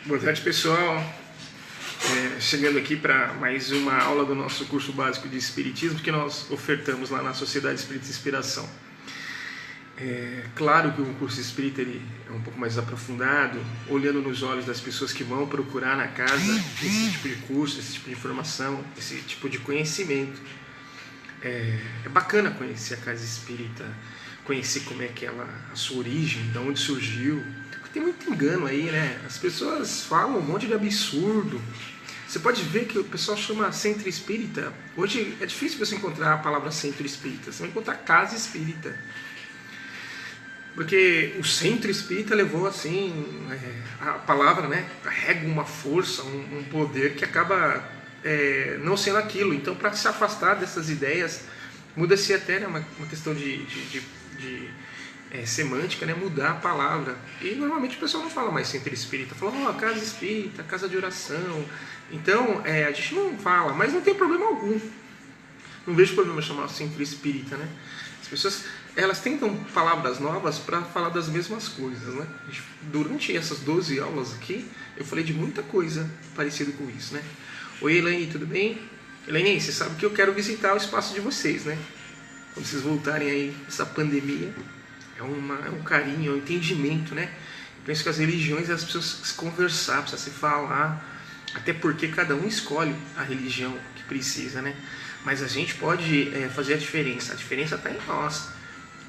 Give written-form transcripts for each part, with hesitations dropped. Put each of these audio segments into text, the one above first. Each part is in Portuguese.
Boa tarde, pessoal. Chegando aqui para mais uma aula do nosso curso básico de Espiritismo que nós ofertamos lá na Sociedade Espírita Inspiração. Claro que o curso espírita ele é um pouco mais aprofundado, olhando nos olhos das pessoas que vão procurar na casa esse tipo de curso, esse tipo de informação, esse tipo de conhecimento. É bacana conhecer a casa espírita, conhecer como é que ela, a sua origem, de onde surgiu. Tem muito engano aí, né? As pessoas falam um monte de absurdo. Você pode ver que o pessoal chama centro espírita. Hoje é difícil você encontrar a palavra centro espírita. Você vai encontrar casa espírita. Porque o centro espírita levou assim, a palavra, né? Carrega uma força, um poder que acaba não sendo aquilo. Então, para se afastar dessas ideias, muda-se até, né, uma questão de semântica, né? Mudar a palavra. E normalmente o pessoal não fala mais centro espírita, fala casa espírita, casa de oração. Então a gente não fala, mas não tem problema algum. Não vejo problema chamar centro espírita, né? As pessoas elas tentam palavras novas para falar das mesmas coisas, né? Durante essas 12 aulas aqui, eu falei de muita coisa parecida com isso, né? Oi, Elaine, tudo bem? Elaine, você sabe que eu quero visitar o espaço de vocês, né? Quando vocês voltarem aí essa pandemia, é um carinho, é um entendimento, né? Eu penso que as religiões as pessoas se conversar, precisam se falar, até porque cada um escolhe a religião que precisa, né? Mas a gente pode fazer a diferença está em nós.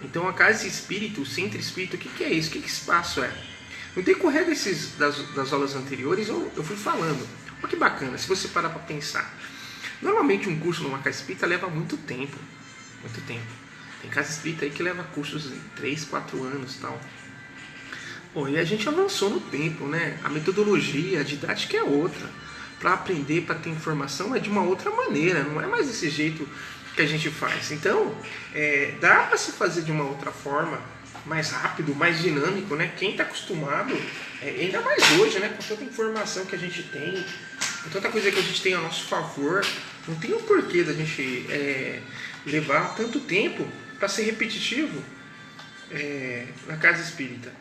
Então a casa espírita, o centro espírita, o que é isso? O que espaço é? No decorrer das aulas anteriores eu fui falando. Olha que bacana, se você parar para pensar. Normalmente um curso numa casa espírita leva muito tempo. Muito tempo. Tem casa espírita aí que leva cursos de 3, 4 anos e tal. Bom, e a gente avançou no tempo, né? A metodologia, a didática é outra. Para aprender, para ter informação é de uma outra maneira. Não é mais desse jeito que a gente faz. Então, dá para se fazer de uma outra forma, mais rápido, mais dinâmico, né? Quem está acostumado, ainda mais hoje, né? Com tanta informação que a gente tem, com tanta coisa que a gente tem a nosso favor, não tem o porquê da gente levar tanto tempo para ser repetitivo na casa espírita.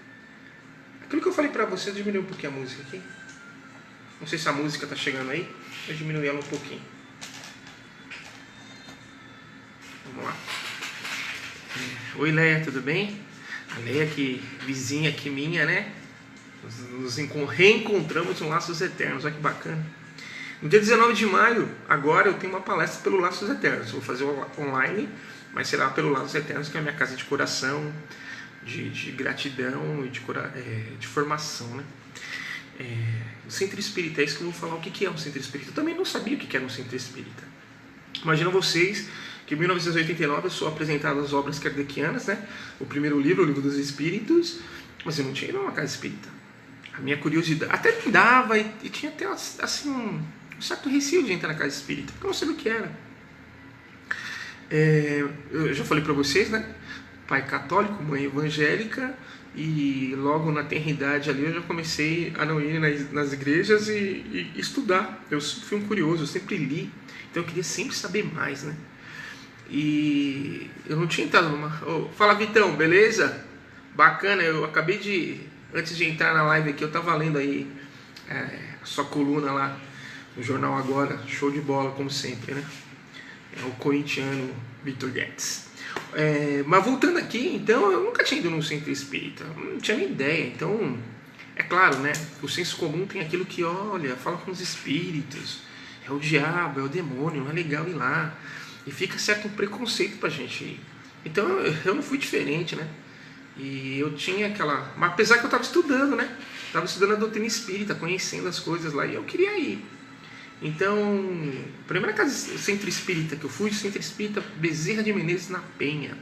Aquilo que eu falei para você, diminuir um pouquinho a música aqui. Não sei se a música está chegando aí, eu diminuir ela um pouquinho. Vamos lá. Oi, Leia, tudo bem? A Leia, que vizinha aqui minha, né? Nos reencontramos no Laços Eternos, olha que bacana. No dia 19 de maio, agora eu tenho uma palestra pelo Laços Eternos. Eu vou fazer online, mas será pelo Laços Eternos, que é a minha casa de coração, de gratidão e de formação, né? O centro espírita, é isso que eu vou falar. O que é um centro espírita? Eu também não sabia o que era um centro espírita. Imagina vocês que em 1989 eu sou apresentado às obras kardecianas, né? O primeiro livro, o Livro dos Espíritos, mas eu não tinha ido a uma casa espírita. A minha curiosidade até me dava e tinha até assim um certo receio de entrar na casa espírita, porque eu não sabia o que era. Eu já falei para vocês, né? Pai católico, mãe evangélica, e logo na tenridade ali eu já comecei a não ir nas igrejas e estudar. Eu fui um curioso, eu sempre li, então eu queria sempre saber mais, né? E eu não tinha entrado numa... Fala, Vitão, beleza? Bacana, eu acabei de... Antes de entrar na live aqui, eu estava lendo aí a sua coluna lá no Jornal Agora, show de bola, como sempre, né? É o corintiano Vitor Guedes. Mas voltando aqui, então, eu nunca tinha ido num centro espírita, não tinha nem ideia. Então, é claro, né? O senso comum tem aquilo que, olha, fala com os espíritos, é o diabo, é o demônio, não é legal ir lá. E fica certo um preconceito pra gente ir. Então, eu não fui diferente, né? E eu tinha aquela... Mas apesar que eu estava estudando, né? Estava estudando a doutrina espírita, conhecendo as coisas lá, e eu queria ir. Então, a primeira casa centro espírita que eu fui, centro espírita Bezerra de Menezes, na Penha.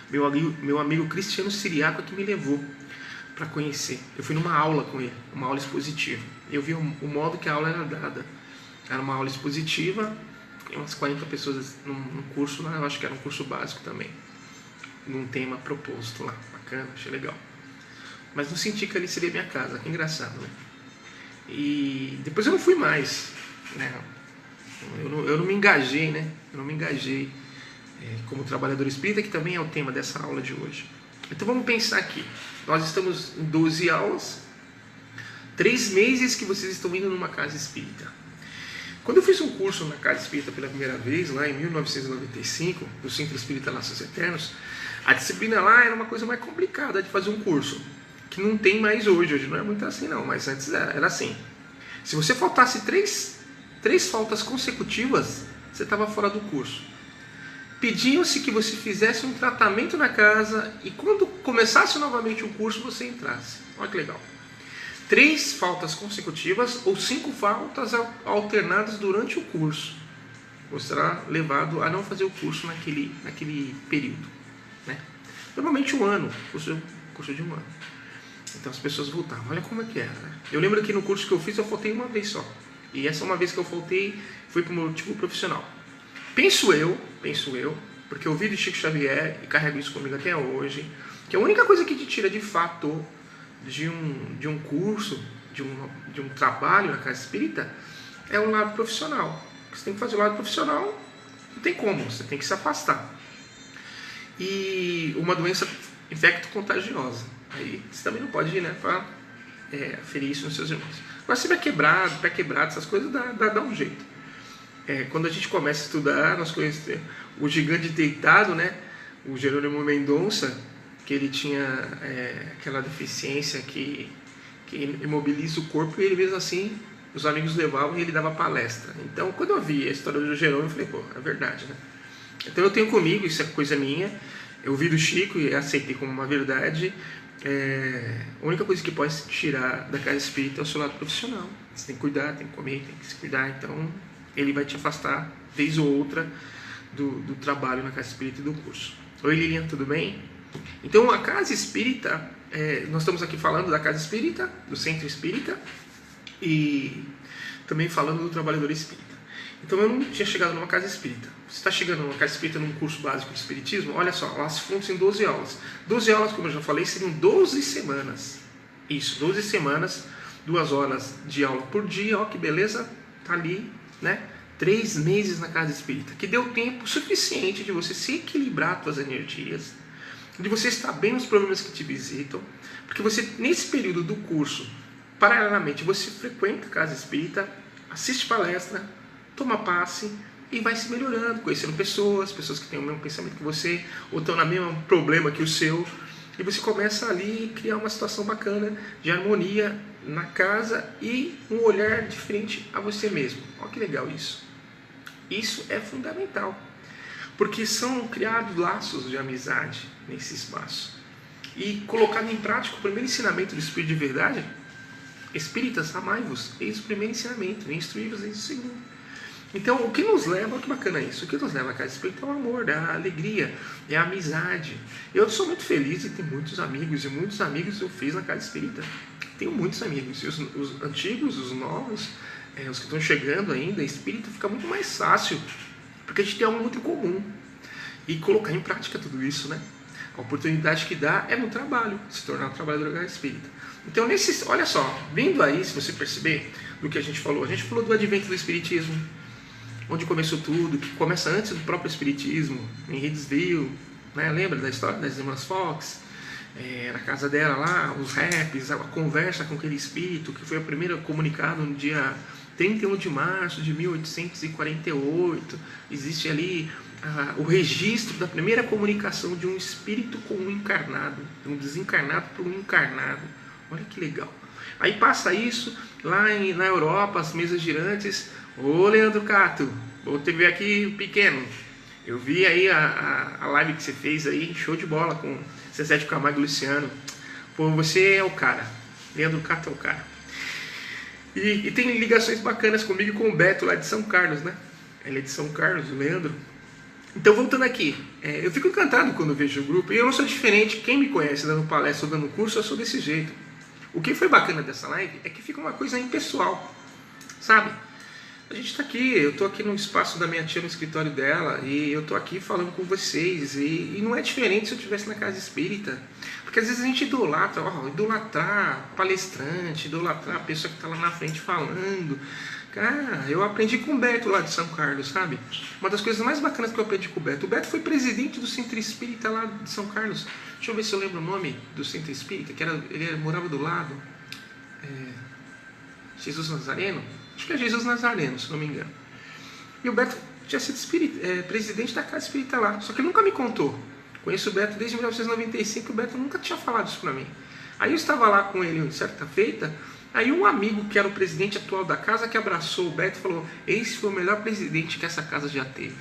Meu amigo Cristiano Siriaco que me levou para conhecer. Eu fui numa aula com ele, uma aula expositiva. Eu vi o modo que a aula era dada. Era uma aula expositiva, umas 40 pessoas num curso lá, eu acho que era um curso básico também. Num tema proposto lá, bacana, achei legal. Mas não senti que ali seria minha casa, que engraçado, né? E depois eu não fui mais, né? Eu não me engajei, né? Eu não me engajei como trabalhador espírita, que também é o tema dessa aula de hoje. Então vamos pensar aqui. Nós estamos em 12 aulas. 3 meses que vocês estão indo numa casa espírita. Quando eu fiz um curso na casa espírita pela primeira vez, lá em 1995, no Centro Espírita Laços Eternos, a disciplina lá era uma coisa mais complicada de fazer um curso, que não tem mais hoje. Hoje não é muito assim não, mas antes era assim. Se você faltasse três faltas consecutivas, você estava fora do curso. Pediam-se que você fizesse um tratamento na casa e quando começasse novamente o curso, você entrasse. Olha que legal. 3 faltas consecutivas ou 5 faltas alternadas durante o curso. Você será levado a não fazer o curso naquele período. Né? Normalmente um ano, curso de um ano. Então as pessoas voltavam. Olha como é que era. Né? Eu lembro que no curso que eu fiz, eu faltei uma vez só. E essa uma vez que eu faltei, foi por motivo profissional. Penso eu, porque eu vi de Chico Xavier e carrego isso comigo até hoje, que a única coisa que te tira de fato de um curso, de um trabalho na casa espírita, é o lado profissional. Você tem que fazer o lado profissional, não tem como, você tem que se afastar. E uma doença infecto-contagiosa. Aí você também não pode ir, né, para ferir isso nos seus irmãos. Agora, se pé quebrado, essas coisas dá um jeito. Quando a gente começa a estudar, nós conhecemos o gigante deitado, né? O Jerônimo Mendonça, que ele tinha aquela deficiência que imobiliza o corpo, e ele mesmo assim, os amigos levavam e ele dava palestra. Então, quando eu vi a história do Jerônimo, eu falei, pô, é verdade, né? Então eu tenho comigo, isso é coisa minha, eu vi do Chico e aceitei como uma verdade. A única coisa que pode se tirar da casa espírita é o seu lado profissional. Você tem que cuidar, tem que comer, tem que se cuidar, então ele vai te afastar, vez ou outra, do trabalho na casa espírita e do curso. Oi Lilian, tudo bem? Então a casa espírita, nós estamos aqui falando da casa espírita, do centro espírita, e também falando do trabalhador espírita. Então eu não tinha chegado numa casa espírita. Você está chegando numa casa espírita num curso básico de espiritismo, olha só, elas fundam em 12 aulas. 12 aulas, como eu já falei, seriam 12 semanas. Isso, 12 semanas, 2 horas de aula por dia, ó que beleza, tá ali, né? 3 meses na casa espírita, que deu tempo suficiente de você se equilibrar as suas energias, de você estar bem nos problemas que te visitam, porque você, nesse período do curso, paralelamente, você frequenta a casa espírita, assiste palestra, toma passe e vai se melhorando, conhecendo pessoas que têm o mesmo pensamento que você, ou estão no mesmo problema que o seu, e você começa ali a criar uma situação bacana de harmonia na casa e um olhar diferente a você mesmo. Olha que legal isso. Isso é fundamental, porque são criados laços de amizade nesse espaço. E colocado em prática o primeiro ensinamento do Espírito de Verdade, espíritas, amai-vos, eis o primeiro ensinamento, instruí-vos, eis o segundo. Então, o que nos leva, olha que bacana isso, o que nos leva à casa espírita é o amor, é a alegria, é a amizade. Eu sou muito feliz de ter muitos amigos, e muitos amigos eu fiz na casa espírita. Tenho muitos amigos, e os antigos, os novos, os que estão chegando ainda, espírita fica muito mais fácil, porque a gente tem algo muito em comum. E colocar em prática tudo isso, né? A oportunidade que dá é no trabalho, se tornar um trabalhador da casa espírita. Então, olha só, vindo aí, se você perceber, do que a gente falou do advento do espiritismo, onde começou tudo, que começa antes do próprio espiritismo, em Redesville, né? Lembra da história das irmãs Fox? Na casa dela lá, os raps, a conversa com aquele espírito, que foi a primeira comunicada no dia 31 de março de 1848. Existe ali o registro da primeira comunicação de um espírito com um encarnado, de um desencarnado para um encarnado. Olha que legal. Aí passa isso lá na Europa, as mesas girantes. Ô Leandro Cato, vou te ver aqui pequeno. Eu vi aí a live que você fez aí, show de bola, com Zezé de Camargo e Luciano. Pô, você é o cara. Leandro Cato é o cara. E tem ligações bacanas comigo e com o Beto lá de São Carlos, né? Ele é de São Carlos, o Leandro. Então, voltando aqui, eu fico encantado quando vejo o grupo. E eu não sou diferente, quem me conhece dando palestra ou dando curso, eu sou desse jeito. O que foi bacana dessa live é que fica uma coisa impessoal, sabe? A gente está aqui, eu estou aqui no espaço da minha tia, no escritório dela, e eu estou aqui falando com vocês, e não é diferente se eu estivesse na casa espírita, porque às vezes a gente idolatrar palestrante, idolatrar a pessoa que está lá na frente falando. Cara, eu aprendi com o Beto lá de São Carlos, sabe? Uma das coisas mais bacanas que eu aprendi com o Beto foi presidente do Centro Espírita lá de São Carlos. Deixa eu ver se eu lembro o nome do Centro Espírita, ele morava do lado. Jesus Nazareno? Acho que é Jesus Nazareno, se não me engano. E o Beto tinha sido presidente da casa espírita lá, só que ele nunca me contou. Conheço o Beto desde 1995 e o Beto nunca tinha falado isso para mim. Aí eu estava lá com ele certa feita, aí um amigo que era o presidente atual da casa, que abraçou o Beto e falou: esse foi o melhor presidente que essa casa já teve.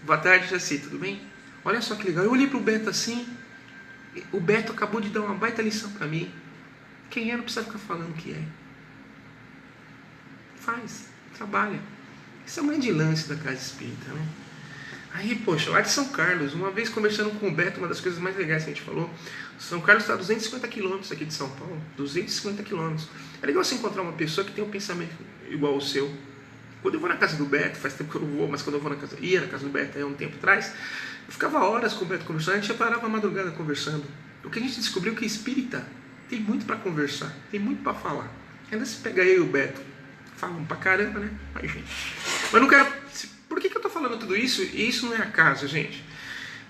Boa tarde, Jaci, tudo bem? Olha só que legal. Eu olhei para o Beto assim, o Beto acabou de dar uma baita lição para mim. Quem é não precisa ficar falando que é. Faz, trabalha. Esse é o grande lance da casa espírita, né? Aí, poxa, lá de São Carlos, uma vez conversando com o Beto, uma das coisas mais legais que a gente falou, São Carlos está a 250 quilômetros aqui de São Paulo, 250 quilômetros. É legal você encontrar uma pessoa que tem um pensamento igual ao seu. Quando eu vou na casa do Beto, faz tempo que eu não vou, mas quando eu vou ia na casa do Beto há um tempo atrás, eu ficava horas com o Beto conversando, a gente já parava a madrugada conversando. O que a gente descobriu é que espírita tem muito para conversar, tem muito para falar. Ainda se pega eu e o Beto, falam pra caramba, né? Ai, gente. Mas não quero... Por que eu tô falando tudo isso? E isso não é acaso, gente.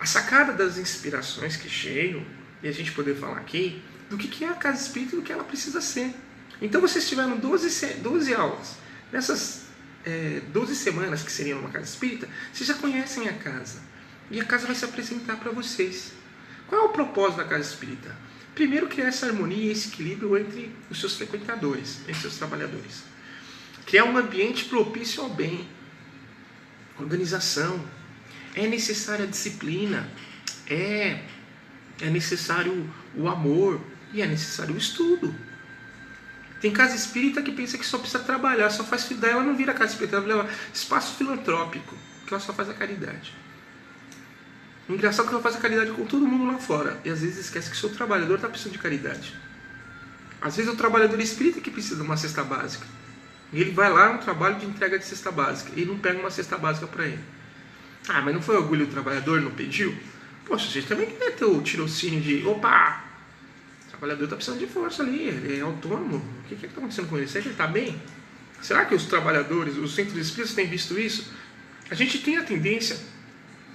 A sacada das inspirações que chegam, e a gente poder falar aqui, do que é a casa espírita e do que ela precisa ser. Então vocês tiveram 12 aulas. Nessas 12 semanas que seriam uma casa espírita, vocês já conhecem a casa. E a casa vai se apresentar para vocês. Qual é o propósito da casa espírita? Primeiro, criar essa harmonia e esse equilíbrio entre os seus frequentadores, entre os seus trabalhadores. Criar um ambiente propício ao bem, organização. É necessária a disciplina, é necessário o amor e é necessário o estudo. Tem casa espírita que pensa que só precisa trabalhar, só faz daí ela não vira casa espírita, ela vira espaço filantrópico, que ela só faz a caridade. Engraçado que ela faz a caridade com todo mundo lá fora e às vezes esquece que o seu trabalhador está precisando de caridade. Às vezes é o trabalhador espírita que precisa de uma cesta básica. E ele vai lá no trabalho de entrega de cesta básica e não pega uma cesta básica para ele. Ah, mas não foi orgulho do trabalhador, não pediu? Poxa, a gente também quer ter o tirocínio de opa, o trabalhador está precisando de força ali, ele é autônomo, o que está acontecendo com ele? Será que ele está bem? Será que os trabalhadores, os centros espíritas têm visto isso? A gente tem a tendência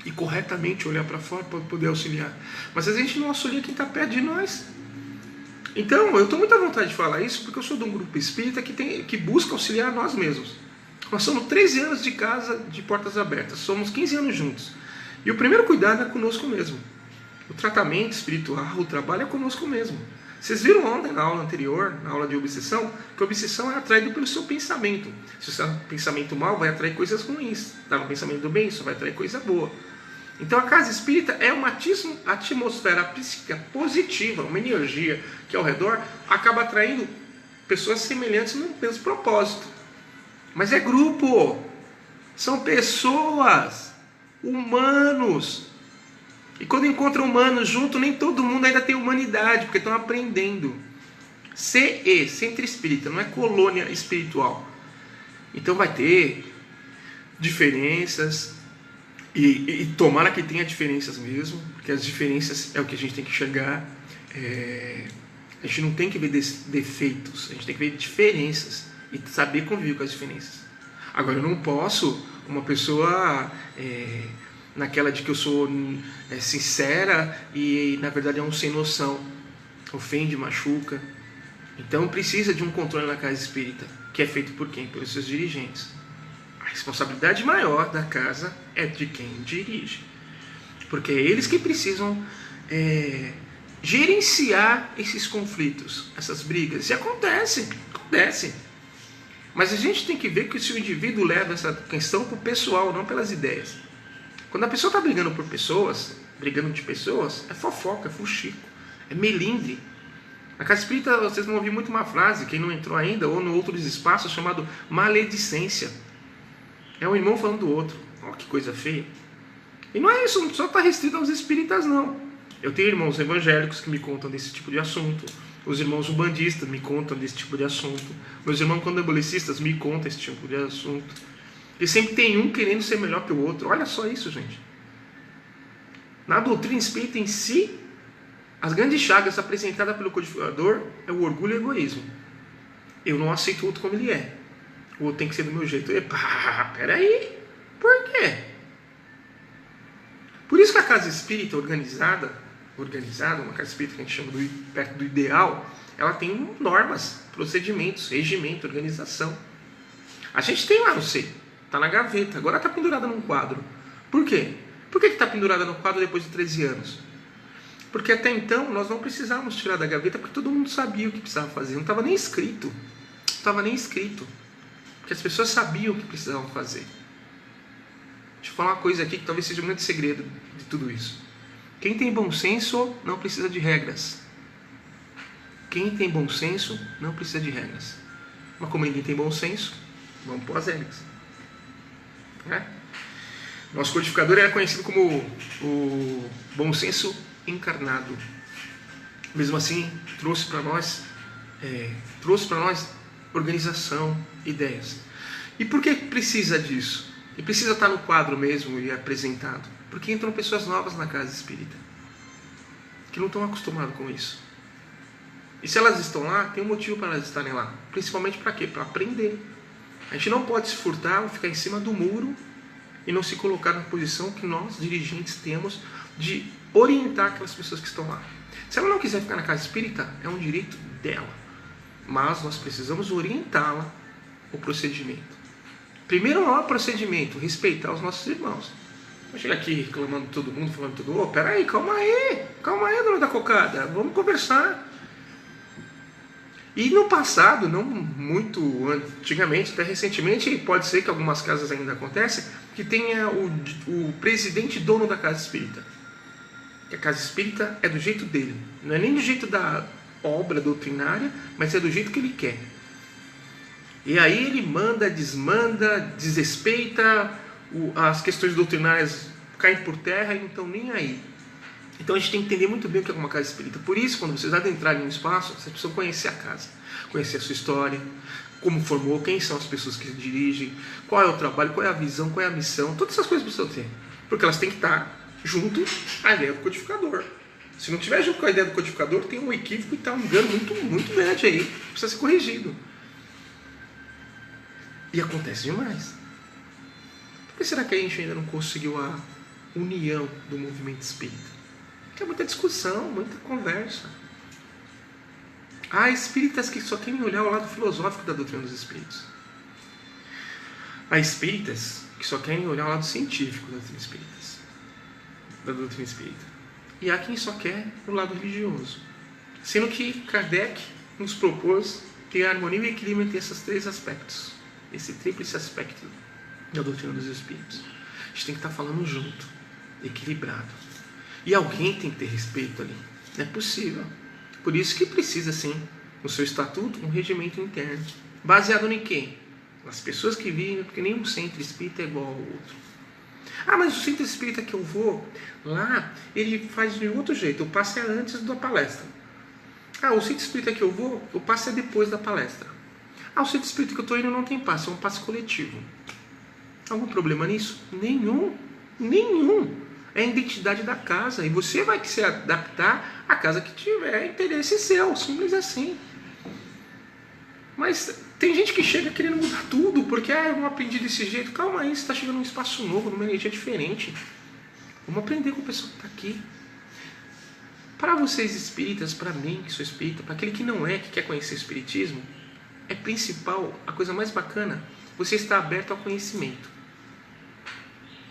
e corretamente olhar para fora para poder auxiliar, mas a gente não auxilia quem está perto de nós. Então, eu estou muito à vontade de falar isso porque eu sou de um grupo espírita que busca auxiliar nós mesmos. Nós somos 13 anos de casa de portas abertas, somos 15 anos juntos. E o primeiro cuidado é conosco mesmo. O tratamento espiritual, o trabalho é conosco mesmo. Vocês viram ontem na aula anterior, na aula de obsessão, que a obsessão é atraída pelo seu pensamento. Se o seu pensamento mal vai atrair coisas ruins. Tá no pensamento do bem, isso vai atrair coisa boa. Então a casa espírita é uma atmosfera psíquica positiva, uma energia que ao redor acaba atraindo pessoas semelhantes no mesmo propósito. Mas é grupo, são pessoas, humanos. E quando encontram humanos junto, nem todo mundo ainda tem humanidade, porque estão aprendendo. CE, Centro Espírita, não é colônia espiritual. Então vai ter diferenças. E tomara que tenha diferenças mesmo, porque as diferenças é o que a gente tem que enxergar. A gente não tem que ver defeitos, a gente tem que ver diferenças e saber conviver com as diferenças. Agora, eu não posso, uma pessoa naquela de que eu sou sincera e na verdade é um sem noção, ofende, machuca. Então precisa de um controle na casa espírita, que é feito por quem? Pelos seus dirigentes. A responsabilidade maior da casa é de quem dirige. Porque é eles que precisam gerenciar esses conflitos, essas brigas. E acontece. Mas a gente tem que ver que se o indivíduo leva essa questão para o pessoal, não pelas ideias. Quando a pessoa está brigando de pessoas, é fofoca, é fuxico, é melindre. Na casa espírita vocês vão ouvir muito uma frase, quem não entrou ainda, ou no outros espaços, chamado maledicência. É um irmão falando do outro. Olha que coisa feia. E não é isso, não só está restrito aos espíritas, não. Eu tenho irmãos evangélicos que me contam desse tipo de assunto. Os irmãos umbandistas me contam desse tipo de assunto. Meus irmãos candomblecistas me contam esse tipo de assunto. E sempre tem um querendo ser melhor que o outro. Olha só isso, gente. Na doutrina espírita em si, as grandes chagas apresentadas pelo codificador é o orgulho e o egoísmo. Eu não aceito o outro como ele é. O outro tem que ser do meu jeito. Epa, peraí. Por quê? Por isso que a casa espírita organizada, organizada, uma casa espírita que a gente chama perto do ideal, ela tem normas, procedimentos, regimento, organização. A gente tem lá no seio, está na gaveta, agora está pendurada num quadro. Por quê? Por que está pendurada no quadro depois de 13 anos? Porque até então nós não precisávamos tirar da gaveta, porque todo mundo sabia o que precisava fazer, não estava nem escrito. Não estava nem escrito. Porque as pessoas sabiam o que precisavam fazer. Deixa eu falar uma coisa aqui que talvez seja um grande segredo de tudo isso. Quem tem bom senso não precisa de regras. Quem tem bom senso não precisa de regras. Mas como ninguém tem bom senso, vamos pôr as regras. Né? Nosso codificador era conhecido como o bom senso encarnado. Mesmo assim, trouxe para nós organização, ideias. E por que precisa disso? E precisa estar no quadro mesmo e apresentado? Porque entram pessoas novas na casa espírita, que não estão acostumadas com isso. E se elas estão lá, tem um motivo para elas estarem lá. Principalmente para quê? Para aprender. A gente não pode se furtar ou ficar em cima do muro e não se colocar na posição que nós, dirigentes, temos de orientar aquelas pessoas que estão lá. Se ela não quiser ficar na casa espírita, é um direito dela. Mas nós precisamos orientá-la o procedimento. Primeiro, não é o procedimento, respeitar os nossos irmãos. Não chega aqui reclamando de todo mundo, falando tudo. Ô, peraí, calma aí, dona da cocada, vamos conversar. E no passado, não muito antigamente, até recentemente, pode ser que algumas casas ainda acontecem, que tenha o presidente dono da casa espírita. Que a casa espírita é do jeito dele. Não é nem do jeito da obra doutrinária, mas é do jeito que ele quer. E aí ele manda, desmanda, desrespeita, as questões doutrinárias caem por terra e não estão nem aí. Então a gente tem que entender muito bem o que é uma casa espírita. Por isso, quando vocês adentrarem no espaço, vocês precisam conhecer a casa, conhecer a sua história, como formou, quem são as pessoas que dirigem, qual é o trabalho, qual é a visão, qual é a missão, todas essas coisas precisam ter. Porque elas têm que estar junto à ideia do codificador. Se não tiver junto com a ideia do codificador, tem um equívoco e está um engano muito, muito grande aí, precisa ser corrigido. E acontece demais. Por que será que a gente ainda não conseguiu a união do movimento espírita? Porque é muita discussão, muita conversa. Há espíritas que só querem olhar o lado filosófico da doutrina dos espíritos. Há espíritas que só querem olhar o lado científico da doutrina espírita. E há quem só quer o lado religioso. Sendo que Kardec nos propôs ter harmonia e equilíbrio entre esses três aspectos. Esse tríplice aspecto da doutrina dos espíritos. A gente tem que estar falando junto, equilibrado. E alguém tem que ter respeito ali. Não é possível. Por isso que precisa, sim, no seu estatuto, um regimento interno. Baseado em quê? Nas pessoas que vivem, porque nenhum centro espírita é igual ao outro. Ah, mas o centro espírita que eu vou, lá, ele faz de outro jeito. O passe é antes da palestra. Ah, o centro espírita que eu vou, o passe é depois da palestra. Ah, o centro espírita que eu estou indo não tem passe, é um passe coletivo. Algum problema nisso? Nenhum. É a identidade da casa. E você vai se adaptar à casa que tiver interesse seu. Simples assim. Mas tem gente que chega querendo mudar tudo, porque eu não aprendi desse jeito. Calma aí, você está chegando num espaço novo, numa energia diferente. Vamos aprender com o pessoal que está aqui. Para vocês espíritas, para mim que sou espírita, para aquele que não é, que quer conhecer o espiritismo, é principal, a coisa mais bacana, você está aberto ao conhecimento.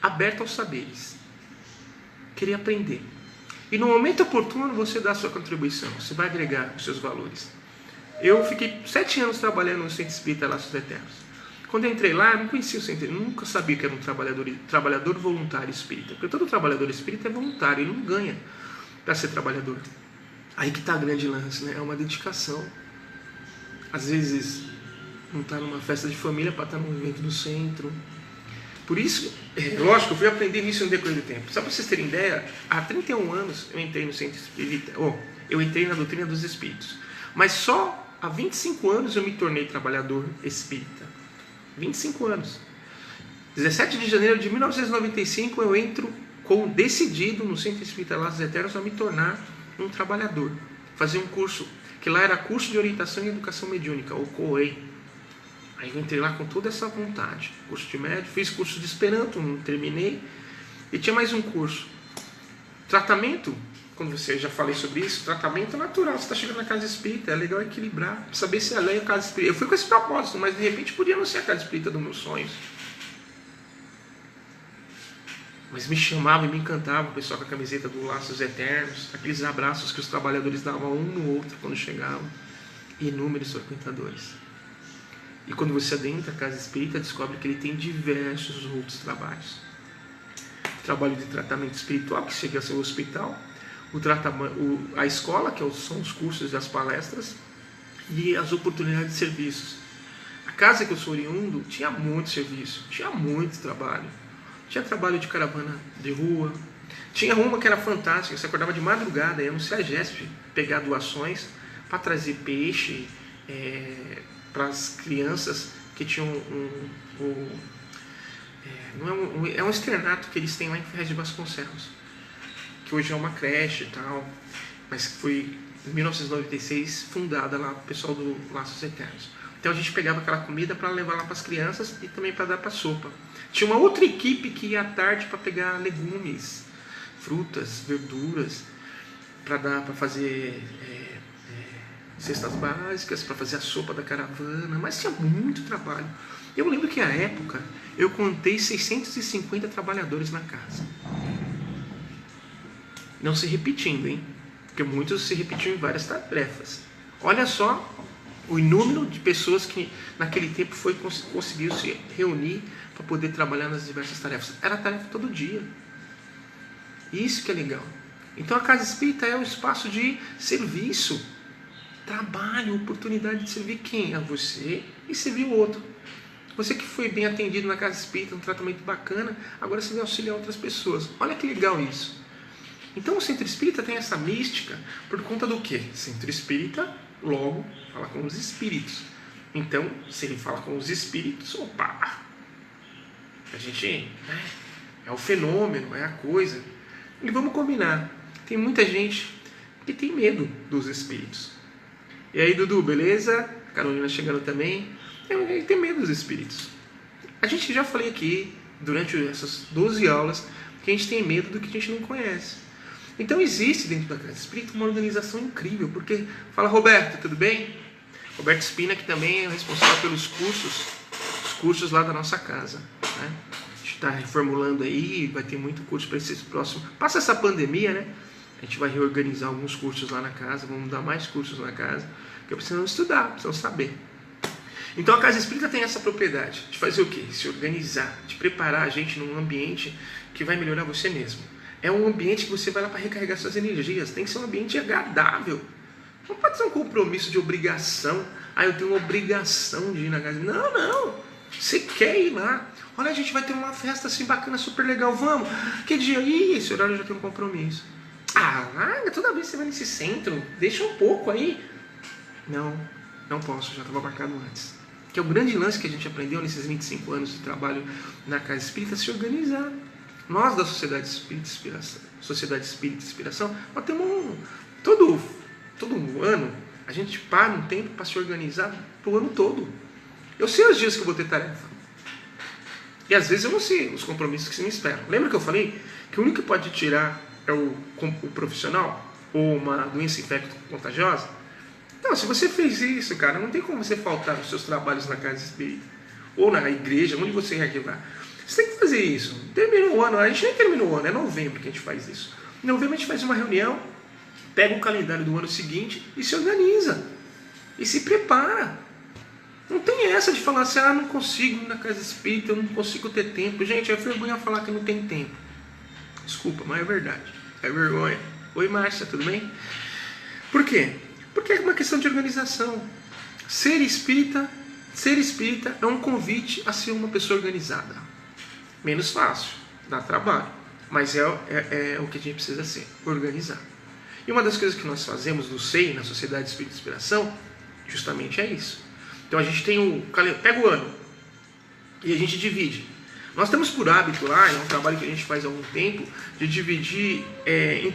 Aberto aos saberes. Querer aprender. E no momento oportuno você dá a sua contribuição. Você vai agregar os seus valores. Eu fiquei 7 anos trabalhando no Centro Espírita Laços Eternos. Quando eu entrei lá, eu não conhecia o Centro, eu nunca sabia que era um trabalhador voluntário espírita. Porque todo trabalhador espírita é voluntário, ele não ganha para ser trabalhador. Aí que está a grande lance, né? É uma dedicação. Às vezes não está numa festa de família para estar num evento do centro. Por isso, lógico, eu fui aprender isso no decorrer do tempo. Só para vocês terem ideia, há 31 anos eu entrei no Centro Espírita, eu entrei na doutrina dos espíritos. Mas só há 25 anos eu me tornei trabalhador espírita. 25 anos. 17 de janeiro de 1995 eu entro decidido no Centro Espírita Laços Eternos a me tornar um trabalhador. Fazer um curso, que lá era curso de orientação e educação mediúnica, o COEI. Aí eu entrei lá com toda essa vontade. Curso de médio, fiz curso de Esperanto, não terminei. E tinha mais um curso. Tratamento quando você, já falei sobre isso, tratamento natural. Você está chegando na casa espírita, é legal equilibrar, saber se ela é a casa espírita. Eu fui com esse propósito, mas de repente podia não ser a casa espírita dos meus sonhos. Mas me chamava e me encantava o pessoal com a camiseta do Laços Eternos, aqueles abraços que os trabalhadores davam um no outro quando chegavam, e inúmeros frequentadores. E quando você adentra a casa espírita, descobre que ele tem diversos outros trabalhos. O trabalho de tratamento espiritual, que chega a ser o hospital, a escola, que são os cursos e as palestras, e as oportunidades de serviços. A casa que eu sou oriundo tinha muito serviço, tinha muito trabalho. Tinha trabalho de caravana de rua. Tinha uma que era fantástica. Você acordava de madrugada, ia no CEAGESP pegar doações para trazer peixe para as crianças que tinham é um externato que eles têm lá em Ferraz de Vasconcelos, que hoje é uma creche e tal, mas que foi em 1996 fundada lá, o pessoal do Laços Eternos. Então a gente pegava aquela comida para levar lá para as crianças e também para dar para sopa. Tinha uma outra equipe que ia à tarde para pegar legumes, frutas, verduras, para fazer cestas básicas, para fazer a sopa da caravana, mas tinha muito trabalho. Eu lembro que na época eu contei 650 trabalhadores na casa. Não se repetindo, hein? Porque muitos se repetiam em várias tarefas. Olha só o número de pessoas que naquele tempo conseguiu se reunir para poder trabalhar nas diversas tarefas. Era tarefa todo dia. Isso que é legal. Então a casa espírita é um espaço de serviço, trabalho, oportunidade de servir quem? A você e servir o outro. Você que foi bem atendido na casa espírita, um tratamento bacana, agora você vai auxiliar outras pessoas. Olha que legal isso. Então o centro espírita tem essa mística por conta do quê? Centro espírita, logo, fala com os espíritos. Então, se ele fala com os espíritos, opa! A gente é o fenômeno, é a coisa. E vamos combinar. Tem muita gente que tem medo dos espíritos. E aí, Dudu, beleza? A Carolina chegando também. Tem medo dos espíritos. A gente já falei aqui, durante essas 12 aulas, que a gente tem medo do que a gente não conhece. Então existe dentro da casa espírita uma organização incrível, porque, fala Roberto, tudo bem? Roberto Spina, que também é responsável pelos cursos lá da nossa casa, né? A gente está reformulando aí, vai ter muito curso para esse próximo. Passa essa pandemia, né? A gente vai reorganizar alguns cursos lá na casa, vamos dar mais cursos na casa, porque precisamos estudar, precisamos saber. Então a casa espírita tem essa propriedade de fazer o quê? Se organizar, de preparar a gente num ambiente que vai melhorar você mesmo. É um ambiente que você vai lá para recarregar suas energias, tem que ser um ambiente agradável. Não pode ser um compromisso de obrigação. Ah, eu tenho uma obrigação de ir na casa. Não, não. Você quer ir lá. Olha, a gente vai ter uma festa assim bacana, super legal. Vamos. Que dia? Ih, esse horário eu já tenho um compromisso. Ah, larga. Toda vez que você vai nesse centro, deixa um pouco aí. Não, não posso. Já estava marcado antes. Que é o grande lance que a gente aprendeu nesses 25 anos de trabalho na casa espírita, se organizar. Nós da Sociedade Espírita Inspiração, nós temos todo ano, a gente para um tempo para se organizar pro ano todo. Eu sei os dias que eu vou ter tarefa. E às vezes eu não sei os compromissos que se me esperam. Lembra que eu falei que o único que pode tirar é o profissional ou uma doença infecto-contagiosa? Não, se você fez isso, cara, não tem como você faltar nos seus trabalhos na casa espírita ou na igreja, onde você quer que vá. Você tem que fazer isso. Terminou o ano, a gente nem terminou o ano, é novembro que a gente faz isso. Em novembro a gente faz uma reunião, pega o calendário do ano seguinte e se organiza. E se prepara. Não tem essa de falar assim, não consigo ir na casa espírita, eu não consigo ter tempo. Gente, é vergonha falar que não tem tempo. Desculpa, mas é verdade. É vergonha. Oi, Márcia, tudo bem? Por quê? Porque é uma questão de organização. Ser espírita é um convite a ser uma pessoa organizada. Menos fácil, dá trabalho, mas é o que a gente precisa ser, organizar. E uma das coisas que nós fazemos no SEI, na Sociedade Espírita Inspiração, justamente é isso. Então a gente tem pega o ano e a gente divide. Nós temos por hábito lá, é um trabalho que a gente faz há algum tempo, de dividir de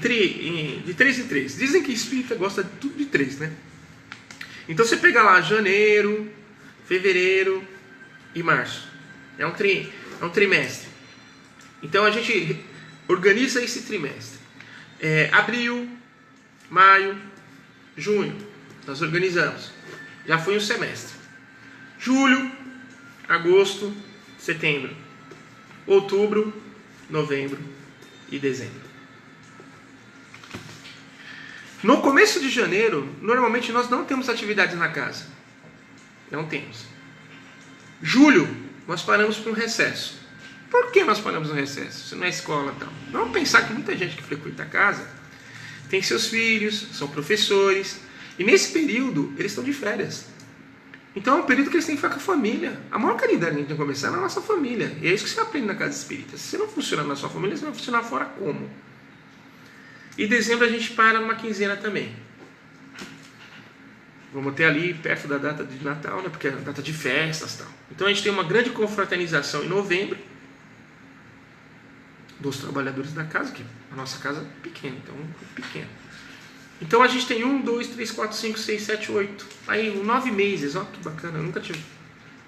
3 em 3. Dizem que espírita gosta de tudo de 3, né? Então você pega lá janeiro, fevereiro e março. É um trimestre. Então a gente organiza esse trimestre. Abril, maio, junho, nós organizamos. Já foi um semestre. Julho, agosto, setembro, outubro, novembro e dezembro. No começo de janeiro, normalmente nós não temos atividades na casa. Não temos. Julho, nós paramos para um recesso. Por que nós paramos no recesso? Se não é escola e tal. Vamos pensar que muita gente que frequenta a casa tem seus filhos, são professores, e nesse período eles estão de férias. Então é um período que eles têm que ficar com a família. A maior caridade que a gente tem que começar é na nossa família. E é isso que você aprende na casa espírita. Se você não funcionar na sua família, você vai funcionar fora como? E dezembro a gente para numa quinzena também. Vamos ter ali perto da data de Natal, né? Porque é a data de festas e tal. Então a gente tem uma grande confraternização em novembro dos trabalhadores da casa, que a nossa casa é pequena, então é um grupo pequeno. Então a gente tem 1, 2, 3, 4, 5, 6, 7, 8. Aí 9 meses, ó que bacana, eu nunca tinha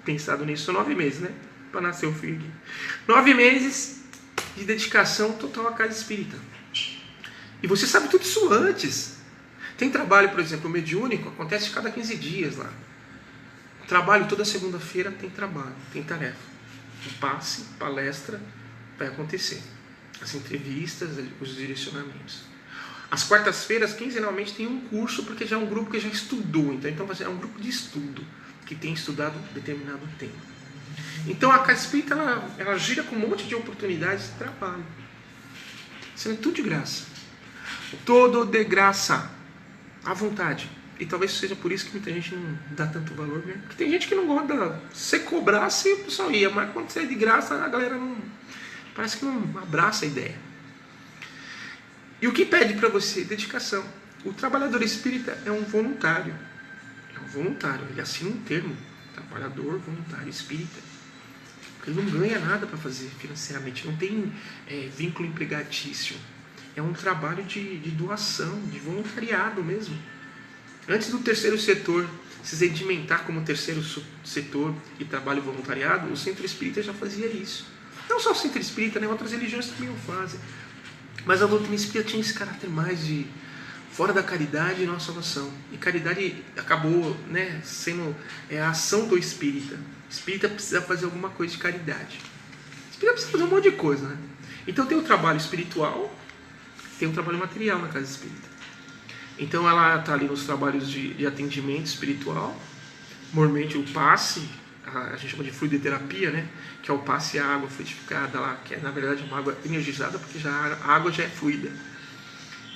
pensado nisso. São 9 meses, né? Para nascer o filho aqui. 9 meses de dedicação total à casa espírita. E você sabe tudo isso antes. Tem trabalho, por exemplo, mediúnico, acontece cada 15 dias lá. Trabalho toda segunda-feira, tem trabalho, tem tarefa. O passe, palestra, vai acontecer. As entrevistas, os direcionamentos. Às quartas-feiras, quinzenalmente, tem um curso, porque já é um grupo que já estudou. Então é um grupo de estudo, que tem estudado determinado tema. Então a casa espírita, ela gira com um monte de oportunidades de trabalho. Sendo tudo de graça. Todo de graça. À vontade. E talvez seja por isso que muita gente não dá tanto valor, né? Porque tem gente que não gosta. Se você cobrasse, o pessoal ia. Mas quando você é de graça, a galera não... Parece que não abraça a ideia. E o que pede para você? Dedicação. O trabalhador espírita é um voluntário. É um voluntário. Ele assina um termo. Trabalhador voluntário espírita. Porque ele não ganha nada para fazer financeiramente. Não tem vínculo empregatício. É um trabalho de doação, de voluntariado mesmo. Antes do terceiro setor se sedimentar como terceiro setor e trabalho voluntariado, o centro espírita já fazia isso. Não só o centro espírita, né? Outras religiões também o fazem. Mas a doutrina espírita tinha esse caráter mais de fora da caridade e não a salvação. E caridade acabou, né, sendo a ação do espírita. O espírita precisa fazer alguma coisa de caridade. O espírita precisa fazer um monte de coisa, né? Então tem o trabalho espiritual, tem o trabalho material na casa espírita. Então ela está ali nos trabalhos de atendimento espiritual, normalmente o passe, a gente chama de fluidoterapia, né? Que é o passe à água fluidificada lá, que é na verdade uma água energizada, porque a água já é fluida.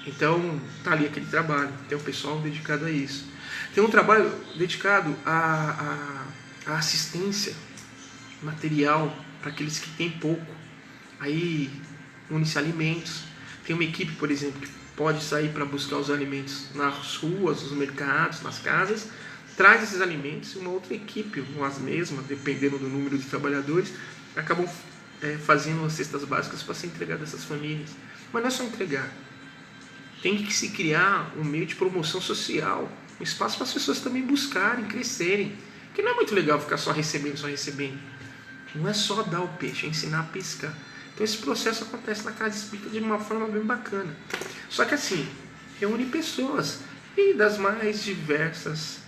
Então está ali aquele trabalho, tem um pessoal dedicado a isso. Tem um trabalho dedicado à assistência material para aqueles que têm pouco. Aí une-se alimentos. Tem uma equipe, por exemplo, que pode sair para buscar os alimentos nas ruas, nos mercados, nas casas, traz esses alimentos e uma outra equipe, ou as mesmas, dependendo do número de trabalhadores, acabam fazendo as cestas básicas para ser entregar dessas famílias. Mas não é só entregar. Tem que se criar um meio de promoção social, um espaço para as pessoas também buscarem, crescerem. Porque não é muito legal ficar só recebendo, só recebendo. Não é só dar o peixe, é ensinar a pescar. Então esse processo acontece na casa espírita de uma forma bem bacana. Só que assim, reúne pessoas e das mais diversas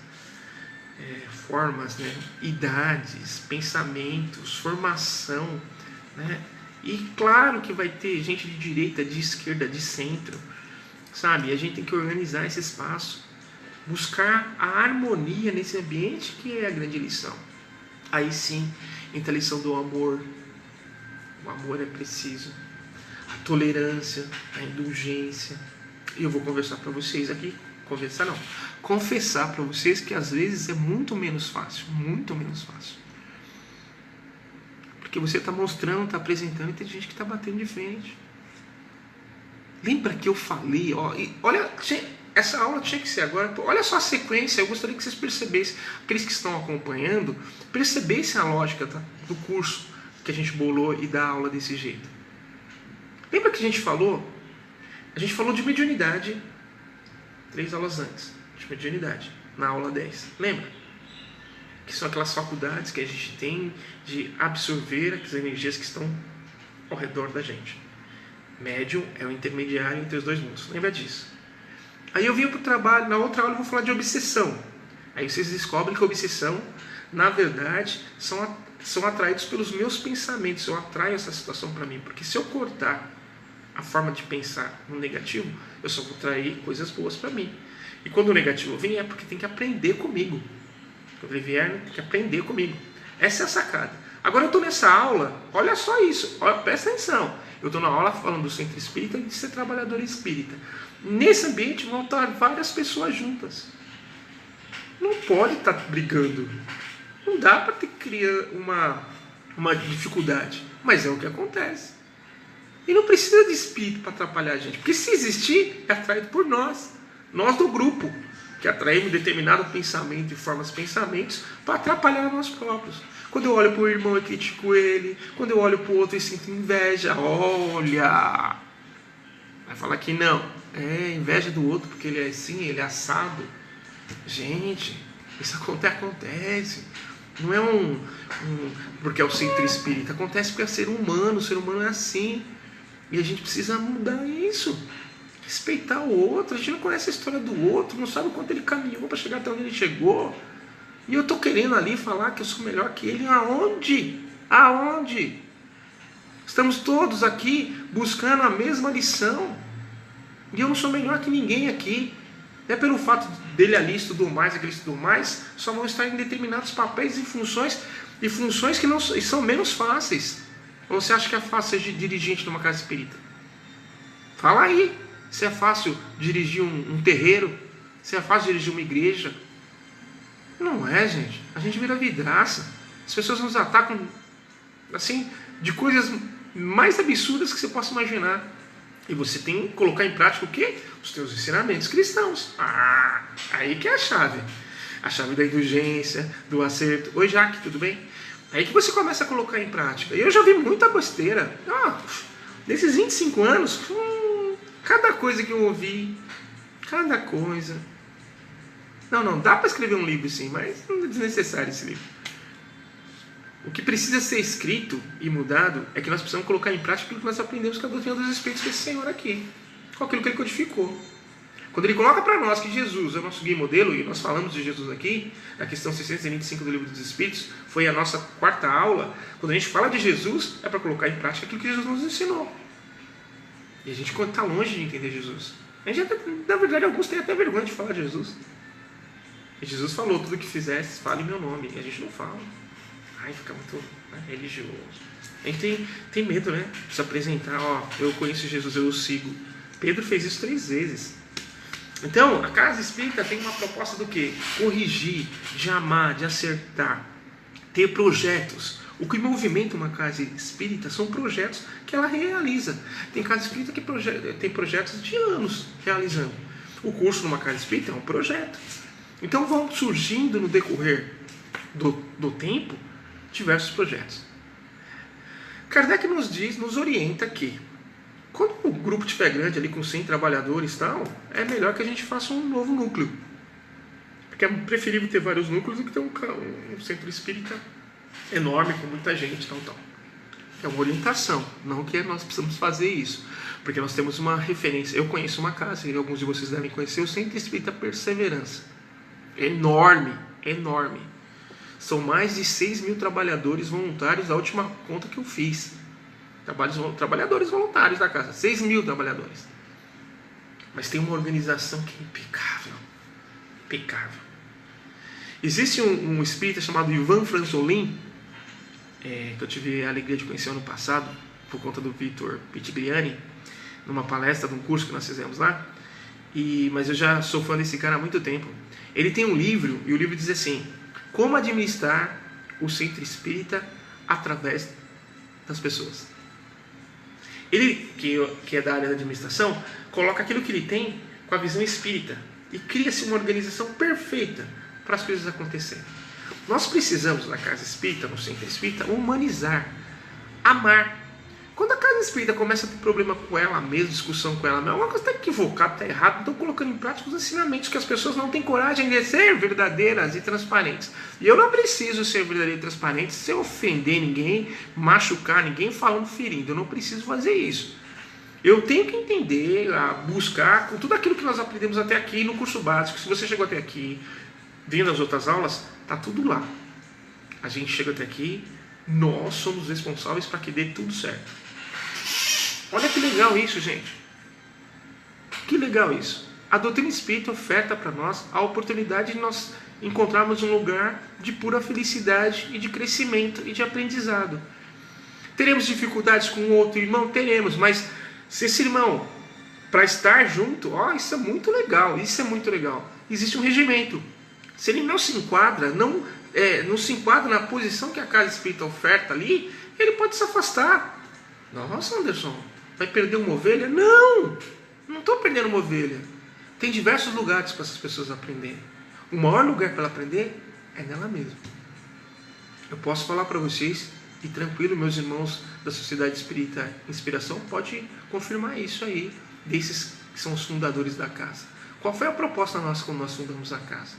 formas, né? Idades, pensamentos, formação, né? E claro que vai ter gente de direita, de esquerda, de centro, sabe? A gente tem que organizar esse espaço, buscar a harmonia nesse ambiente, que é a grande lição. Aí sim, entra a lição do amor. O amor é preciso, a tolerância, a indulgência. E eu vou conversar para vocês aqui, confessar para vocês que às vezes é muito menos fácil, porque você está mostrando, está apresentando e tem gente que está batendo de frente. Lembra que eu falei, olha, essa aula tinha que ser agora, olha só a sequência, eu gostaria que vocês percebessem, aqueles que estão acompanhando, percebessem a lógica do curso que a gente bolou e dá aula desse jeito. Lembra que a gente falou? A gente falou de mediunidade 3 aulas antes, de mediunidade, na aula 10. Lembra? Que são aquelas faculdades que a gente tem de absorver as energias que estão ao redor da gente. Médium é o intermediário entre os dois mundos. Lembra disso. Aí eu vim para o trabalho, na outra aula eu vou falar de obsessão. Aí vocês descobrem que a obsessão, na verdade, são atraídos pelos meus pensamentos. Eu atraio essa situação para mim. Porque se eu cortar a forma de pensar no negativo, eu só vou atrair coisas boas para mim. E quando o negativo vem, é porque tem que aprender comigo. Quando ele vier, tem que aprender comigo. Essa é a sacada. Agora eu estou nessa aula, olha só isso, presta atenção. Eu estou na aula falando do centro espírita e de ser trabalhador espírita. Nesse ambiente vão estar várias pessoas juntas. Não pode estar brigando. Não dá para criar uma dificuldade. Mas é o que acontece. E não precisa de espírito para atrapalhar a gente. Porque se existir, é atraído por nós. Nós do grupo. Que atraímos determinado pensamento e formas de pensamentos para atrapalhar nós próprios. Quando eu olho para o irmão, eu critico ele. Quando eu olho para o outro, eu sinto inveja. Olha! Vai falar que não. É inveja do outro porque ele é assim, ele é assado. Gente, isso acontece. Não é porque é o centro espírita. Acontece porque é ser humano. O ser humano é assim. E a gente precisa mudar isso. Respeitar o outro. A gente não conhece a história do outro. Não sabe o quanto ele caminhou para chegar até onde ele chegou. E eu estou querendo ali falar que eu sou melhor que ele. Aonde? Aonde? Estamos todos aqui buscando a mesma lição. E eu não sou melhor que ninguém aqui. Não é pelo fato dele ali estudou mais, aquele estudou mais, só vão estar em determinados papéis e funções que não são menos fáceis. Ou você acha que é fácil ser dirigente numa casa espírita? Fala aí. Se é fácil dirigir um terreiro, se é fácil dirigir uma igreja. Não é, gente. A gente vira vidraça. As pessoas nos atacam assim, de coisas mais absurdas que você possa imaginar. E você tem que colocar em prática o quê? Os teus ensinamentos cristãos. Aí que é a chave. A chave da indulgência, do acerto. Oi, Jaque, tudo bem? Aí que você começa a colocar em prática. E eu já vi muita besteira. Nesses 25 anos, cada coisa que eu ouvi, cada coisa. Não, dá para escrever um livro sim, mas não é desnecessário esse livro. O que precisa ser escrito e mudado é que nós precisamos colocar em prática aquilo que nós aprendemos com a doutrina dos Espíritos desse Senhor aqui. Com aquilo que ele codificou. Quando ele coloca para nós que Jesus é o nosso guia e modelo, e nós falamos de Jesus aqui, na questão 625 do Livro dos Espíritos, foi a nossa quarta aula. Quando a gente fala de Jesus, é para colocar em prática aquilo que Jesus nos ensinou. E a gente está longe de entender Jesus. A gente, na verdade, alguns têm até vergonha de falar de Jesus. E Jesus falou, tudo que fizesse, fale em meu nome. E a gente não fala. Fica muito religioso. A gente tem medo, né? De se apresentar, eu conheço Jesus, eu o sigo. Pedro fez isso 3 vezes. Então, a casa espírita tem uma proposta do quê? Corrigir, de amar, de acertar, ter projetos. O que movimenta uma casa espírita são projetos que ela realiza. Tem casa espírita que tem projetos de anos realizando. O curso numa casa espírita é um projeto. Então vão surgindo no decorrer do tempo diversos projetos. Kardec nos orienta que quando o grupo estiver grande ali com 100 trabalhadores e tal, é melhor que a gente faça um novo núcleo. Porque é preferível ter vários núcleos do que ter um centro espírita enorme com muita gente, tal. É uma orientação, não que nós precisamos fazer isso. Porque nós temos uma referência. Eu conheço uma casa, e alguns de vocês devem conhecer, o Centro Espírita Perseverança. Enorme. São mais de 6.000 trabalhadores voluntários da última conta que eu fiz. Trabalhadores voluntários da casa. 6.000 trabalhadores. Mas tem uma organização que é impecável. Impecável. Existe um espírita chamado Ivan Franzolin, que eu tive a alegria de conhecer ano passado, por conta do Vitor Pitigliani, numa palestra de um curso que nós fizemos lá. Mas eu já sou fã desse cara há muito tempo. Ele tem um livro, e o livro diz assim: como administrar o centro espírita através das pessoas. Ele, que é da área da administração, coloca aquilo que ele tem com a visão espírita e cria-se uma organização perfeita para as coisas acontecerem. Nós precisamos, na casa espírita, no centro espírita, humanizar, amar. Quando a casa espírita começa a ter problema com ela mesma, discussão com ela mesma, alguma coisa está equivocada, está errada, não estão colocando em prática os ensinamentos, que as pessoas não têm coragem de ser verdadeiras e transparentes. E eu não preciso ser verdadeiro e transparente sem ofender ninguém, machucar ninguém, falando, ferindo. Eu não preciso fazer isso. Eu tenho que entender, buscar, com tudo aquilo que nós aprendemos até aqui no curso básico. Se você chegou até aqui, vendo as outras aulas, tá tudo lá. A gente chega até aqui, nós somos responsáveis para que dê tudo certo. Olha que legal isso, gente. Que legal isso. A doutrina espírita oferta para nós a oportunidade de nós encontrarmos um lugar de pura felicidade e de crescimento e de aprendizado. Teremos dificuldades com outro irmão? Teremos, mas se esse irmão, para estar junto, isso é muito legal, isso é muito legal. Existe um regimento. Se ele não se enquadra, não se enquadra na posição que a casa espírita oferta ali, ele pode se afastar. Nossa, Anderson, vai perder uma ovelha? Não estou perdendo uma ovelha. Tem diversos lugares para essas pessoas aprenderem. O maior lugar para ela aprender é nela mesma. Eu posso falar para vocês, e tranquilo, meus irmãos da Sociedade Espírita Inspiração pode confirmar isso aí, desses que são os fundadores da casa. Qual foi a proposta nossa quando nós fundamos a casa?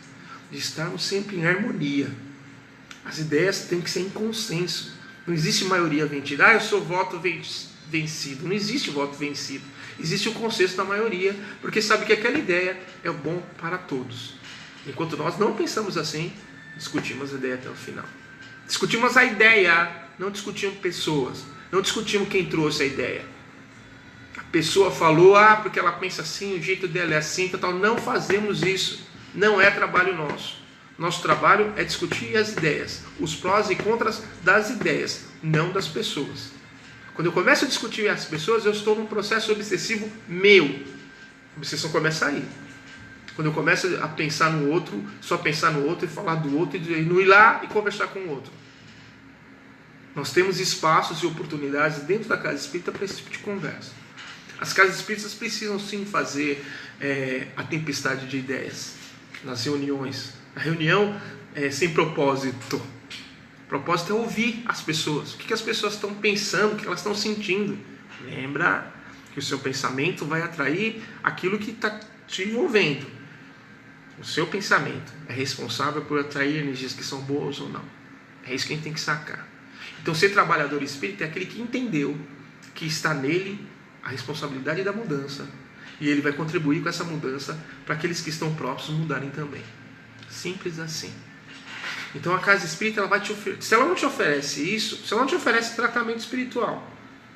De estarmos sempre em harmonia. As ideias têm que ser em consenso. Não existe maioria vencida. Eu sou voto vencido. Não existe voto vencido. Existe o consenso da maioria, porque sabe que aquela ideia é bom para todos. Enquanto nós não pensamos assim, discutimos a ideia até o final. Discutimos a ideia, não discutimos pessoas. Não discutimos quem trouxe a ideia. A pessoa falou, porque ela pensa assim, o jeito dela é assim, tal. Não fazemos isso. Não é trabalho nosso. Nosso trabalho é discutir as ideias, os prós e contras das ideias, não das pessoas. Quando eu começo a discutir as pessoas, eu estou num processo obsessivo meu. A obsessão começa aí. Quando eu começo a pensar no outro, só pensar no outro e falar do outro, e não ir lá e conversar com o outro. Nós temos espaços e oportunidades dentro da casa espírita para esse tipo de conversa. As casas espíritas precisam sim fazer a tempestade de ideias nas reuniões. A reunião é sem propósito. O propósito é ouvir as pessoas. O que as pessoas estão pensando, o que elas estão sentindo. Lembra que o seu pensamento vai atrair aquilo que está te envolvendo. O seu pensamento é responsável por atrair energias que são boas ou não. É isso que a gente tem que sacar. Então, ser trabalhador espírita é aquele que entendeu que está nele a responsabilidade da mudança. E ele vai contribuir com essa mudança para aqueles que estão próximos mudarem também. Simples assim. Então a casa espírita, ela vai te oferecer. Se ela não te oferece isso, se ela não te oferece tratamento espiritual,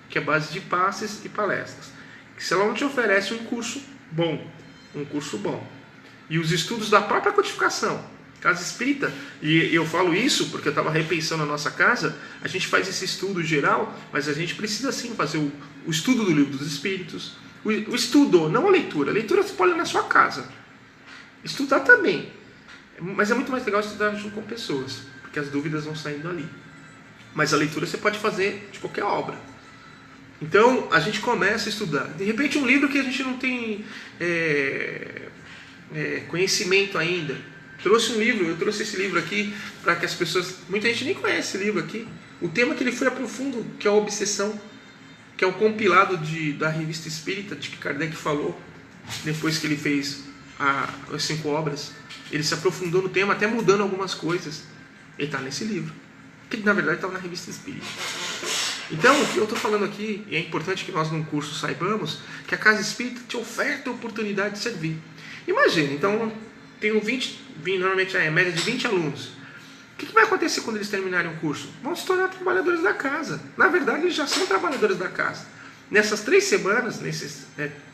que é base de passes e palestras, se ela não te oferece um curso bom, e os estudos da própria codificação, casa espírita, e eu falo isso porque eu estava repensando a nossa casa, a gente faz esse estudo geral, mas a gente precisa sim fazer o estudo do Livro dos Espíritos, o estudo, não a leitura. A leitura você pode ler na sua casa, estudar também. Mas é muito mais legal estudar junto com pessoas, porque as dúvidas vão saindo ali. Mas a leitura você pode fazer de qualquer obra. Então a gente começa a estudar. De repente um livro que a gente não tem conhecimento ainda. Eu trouxe esse livro aqui para que as pessoas... Muita gente nem conhece esse livro aqui. O tema que ele foi a profundo, que é a obsessão, que é o compilado da Revista Espírita, de que Kardec falou, depois que ele fez as 5 obras. Ele se aprofundou no tema, até mudando algumas coisas. Ele está nesse livro, que na verdade estava na Revista Espírita. Então, o que eu estou falando aqui, e é importante que nós num curso saibamos, que a Casa Espírita te oferta a oportunidade de servir. Imagina, então, tenho 20, normalmente é média de 20 alunos. O que vai acontecer quando eles terminarem o curso? Vão se tornar trabalhadores da casa. Na verdade, eles já são trabalhadores da casa. Nessas 3 semanas,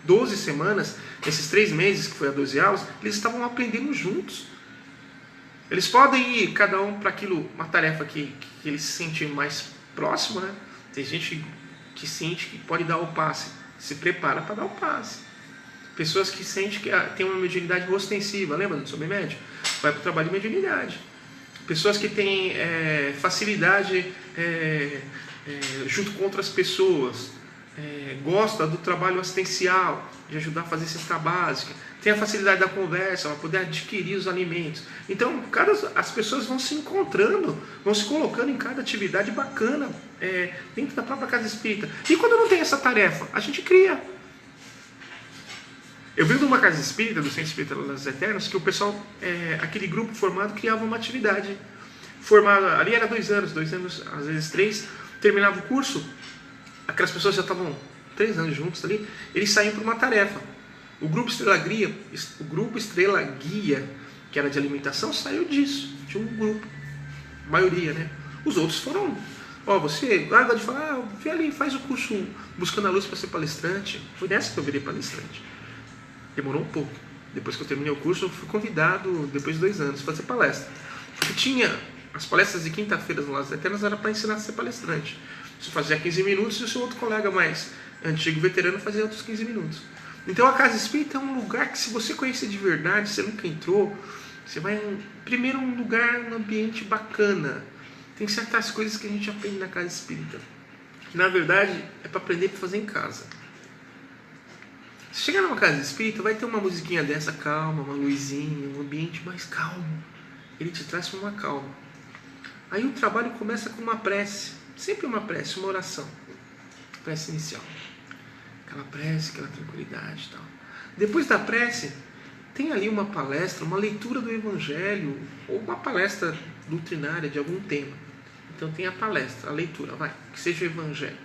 12 semanas, nesses 3 meses que foi a 12 aulas, eles estavam aprendendo juntos. Eles podem ir, cada um, para aquilo, uma tarefa que eles se sentem mais próximo, né? Tem gente que sente que pode dar o passe, se prepara para dar o passe. Pessoas que sentem que tem uma mediunidade ostensiva, lembra do submédio? Vai para o trabalho de mediunidade. Pessoas que têm facilidade junto com outras pessoas, gosta do trabalho assistencial, de ajudar a fazer cesta básica, tem a facilidade da conversa, para poder adquirir os alimentos. Então, as pessoas vão se encontrando, vão se colocando em cada atividade bacana dentro da própria casa espírita. E quando não tem essa tarefa, a gente cria. Eu vi de uma casa espírita, do Centro Espírita das Eternas, que o pessoal, aquele grupo formado, criava uma atividade. Formada, ali era 2 anos, às vezes 3, terminava o curso, aquelas pessoas já estavam 3 anos juntos ali, eles saíam para uma tarefa. O grupo Estrela Guia, que era de alimentação, saiu disso. Tinha um grupo, a maioria, né? Os outros foram, você gosta de falar, vê ali, faz o curso Buscando a Luz para ser palestrante. Foi nessa que eu virei palestrante. Demorou um pouco. Depois que eu terminei o curso, eu fui convidado, depois de 2 anos, para fazer palestra. Porque tinha as palestras de quinta-feira no Lasas Eternas, era para ensinar a ser palestrante. Você fazia 15 minutos e o seu outro colega mais antigo, veterano, fazia outros 15 minutos. Então a Casa Espírita é um lugar que, se você conhecer de verdade, você nunca entrou, você vai, primeiro, um lugar, um ambiente bacana. Tem certas coisas que a gente aprende na Casa Espírita, que na verdade é para aprender para fazer em casa. Se chegar numa Casa Espírita, vai ter uma musiquinha dessa calma, uma luzinha, um ambiente mais calmo. Ele te traz para uma calma. Aí o trabalho começa com uma prece, sempre uma prece, uma oração, prece inicial. Aquela prece, aquela tranquilidade e tal. Depois da prece, tem ali uma palestra, uma leitura do Evangelho, ou uma palestra doutrinária de algum tema. Então tem a palestra, a leitura, que seja o Evangelho.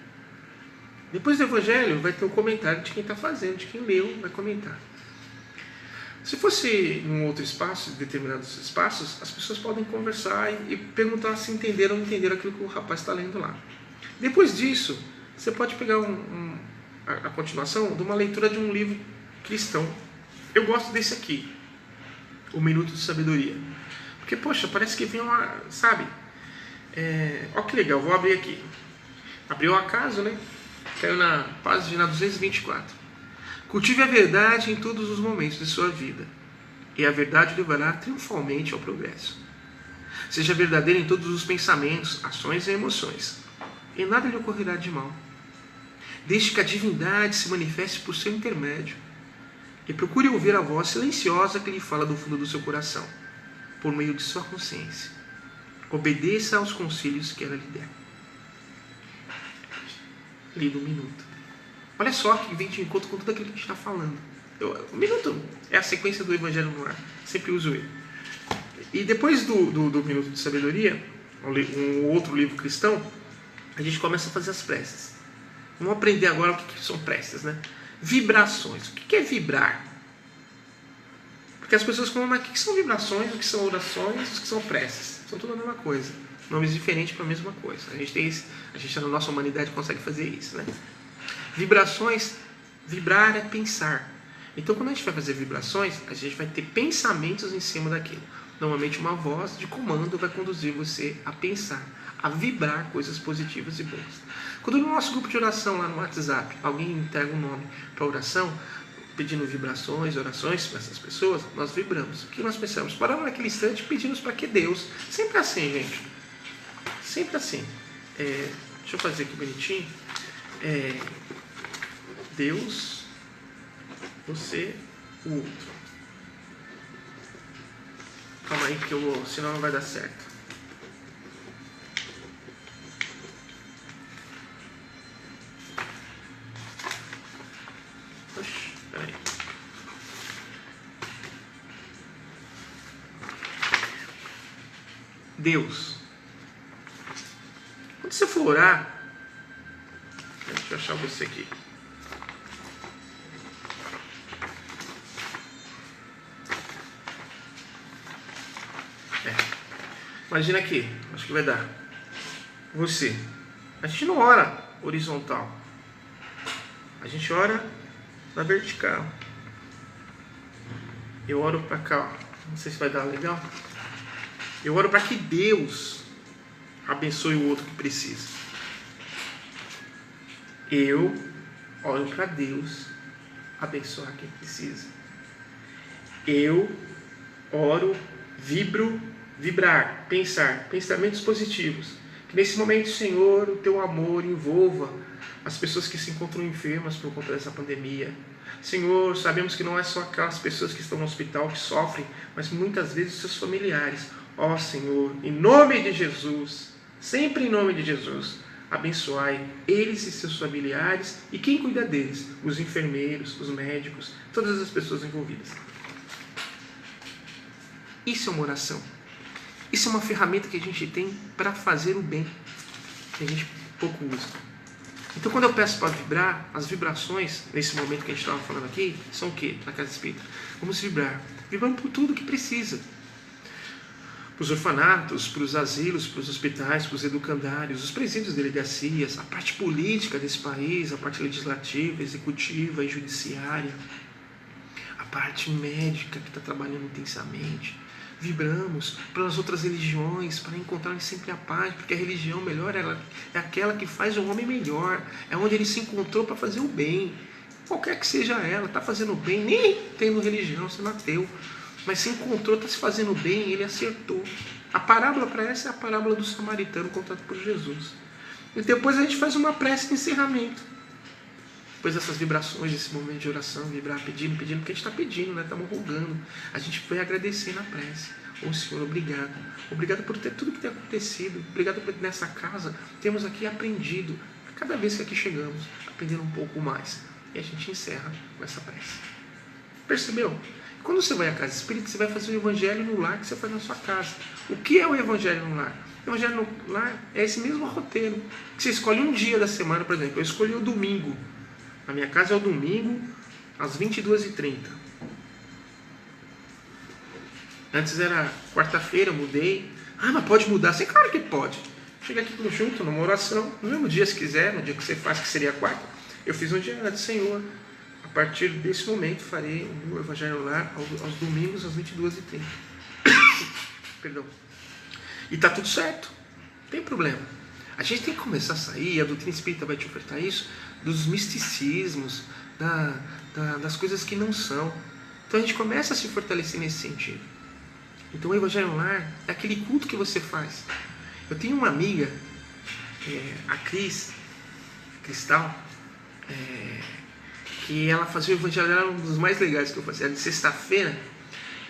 Depois do Evangelho, vai ter o comentário de quem está fazendo, de quem leu, vai comentar. Se fosse em um outro espaço, em determinados espaços, as pessoas podem conversar e perguntar se entenderam ou não entenderam aquilo que o rapaz está lendo lá. Depois disso, você pode pegar a continuação de uma leitura de um livro cristão. Eu gosto desse aqui, O Minuto de Sabedoria. Porque, poxa, parece que vem uma, sabe? Olha que legal, vou abrir aqui. Abriu ao acaso, né? Caiu na página 224. Cultive a verdade em todos os momentos de sua vida, e a verdade levará triunfalmente ao progresso. Seja verdadeiro em todos os pensamentos, ações e emoções, e nada lhe ocorrerá de mal. Deixe que a divindade se manifeste por seu intermédio, e procure ouvir a voz silenciosa que lhe fala do fundo do seu coração, por meio de sua consciência. Obedeça aos conselhos que ela lhe der. Lido um minuto. Olha só que vem de encontro com tudo aquilo que a gente está falando. O minuto é a sequência do Evangelho no ar. Sempre uso ele. E depois do Minuto de Sabedoria, um outro livro cristão, a gente começa a fazer as preces. Vamos aprender agora o que são preces, né? Vibrações. O que é vibrar? Porque as pessoas falam, mas o que são vibrações, o que são orações, o que são preces? São tudo a mesma coisa. Nomes diferentes para a mesma coisa. A gente na nossa humanidade consegue fazer isso, né? Vibrações, vibrar é pensar. Então, quando a gente vai fazer vibrações, a gente vai ter pensamentos em cima daquilo. Normalmente, uma voz de comando vai conduzir você a pensar, a vibrar coisas positivas e boas. Quando no nosso grupo de oração lá no WhatsApp, alguém entrega um nome para oração, pedindo vibrações, orações para essas pessoas, nós vibramos. O que nós pensamos? Paramos naquele instante e pedimos para que Deus, sempre assim, gente, sempre assim. Deixa eu fazer aqui bonitinho. Deus, você, o outro. Calma aí que senão não vai dar certo. Oxi, peraí. Deus. Quando você for orar, deixa eu achar você aqui. Imagina aqui, acho que vai dar. Você. A gente não ora horizontal. A gente ora na vertical. Eu oro para cá. Não sei se vai dar legal. Eu oro para que Deus abençoe o outro que precisa. Eu oro para Deus abençoar quem precisa. Eu oro, vibrar, pensar, pensamentos positivos. Que nesse momento, Senhor, o teu amor envolva as pessoas que se encontram enfermas por conta dessa pandemia. Senhor, sabemos que não é só aquelas pessoas que estão no hospital que sofrem, mas muitas vezes seus familiares. Ó Senhor, em nome de Jesus, sempre em nome de Jesus, abençoai eles e seus familiares e quem cuida deles, os enfermeiros, os médicos, todas as pessoas envolvidas. Isso é uma oração. Isso é uma ferramenta que a gente tem para fazer o bem, que a gente pouco usa. Então quando eu peço para vibrar, as vibrações, nesse momento que a gente estava falando aqui, são o quê? Na casa espírita. Vamos vibrar. Vibrando por tudo que precisa. Para os orfanatos, para os asilos, para os hospitais, para os educandários, os presídios, delegacias, a parte política desse país, a parte legislativa, executiva e judiciária, a parte médica que está trabalhando intensamente. Vibramos pelas outras religiões, para encontrarem sempre a paz, porque a religião melhor é aquela que faz o homem melhor, é onde ele se encontrou para fazer o bem. Qualquer que seja ela, está fazendo o bem, nem tendo religião, sendo ateu, mas se encontrou, está se fazendo bem, ele acertou. A parábola para essa é a parábola do samaritano contada por Jesus. E depois a gente faz uma prece de encerramento. Depois dessas vibrações, desse momento de oração, vibrar, pedindo, porque a gente está pedindo, né? Estamos rogando. A gente vai agradecer na prece. Ô Senhor, obrigado. Obrigado por ter tudo que tem acontecido. Obrigado por nessa casa temos aqui aprendido. A cada vez que aqui chegamos, aprendendo um pouco mais. E a gente encerra com essa prece. Percebeu? Quando você vai à casa espírita, você vai fazer o evangelho no lar que você faz na sua casa. O que é o evangelho no lar? O evangelho no lar é esse mesmo roteiro. Que você escolhe um dia da semana, por exemplo. Eu escolhi o domingo. Na minha casa é o domingo, às 22h30. Antes era quarta-feira, eu mudei. Ah, mas pode mudar? Sim, claro que pode. Chega aqui junto, numa oração. No mesmo dia, se quiser, no dia que você faz, que seria quarta. Eu fiz um dia antes, Senhor. A partir desse momento, farei o meu evangelho no lar aos domingos, às 22h30. Perdão. E tá tudo certo. Não tem problema. A gente tem que começar a sair, a doutrina espírita vai te ofertar isso, dos misticismos, das coisas que não são. Então a gente começa a se fortalecer nesse sentido. Então o evangelho no lar é aquele culto que você faz. Eu tenho uma amiga, a Cristal, que ela fazia o evangelho, era um dos mais legais que eu fazia, era de sexta-feira,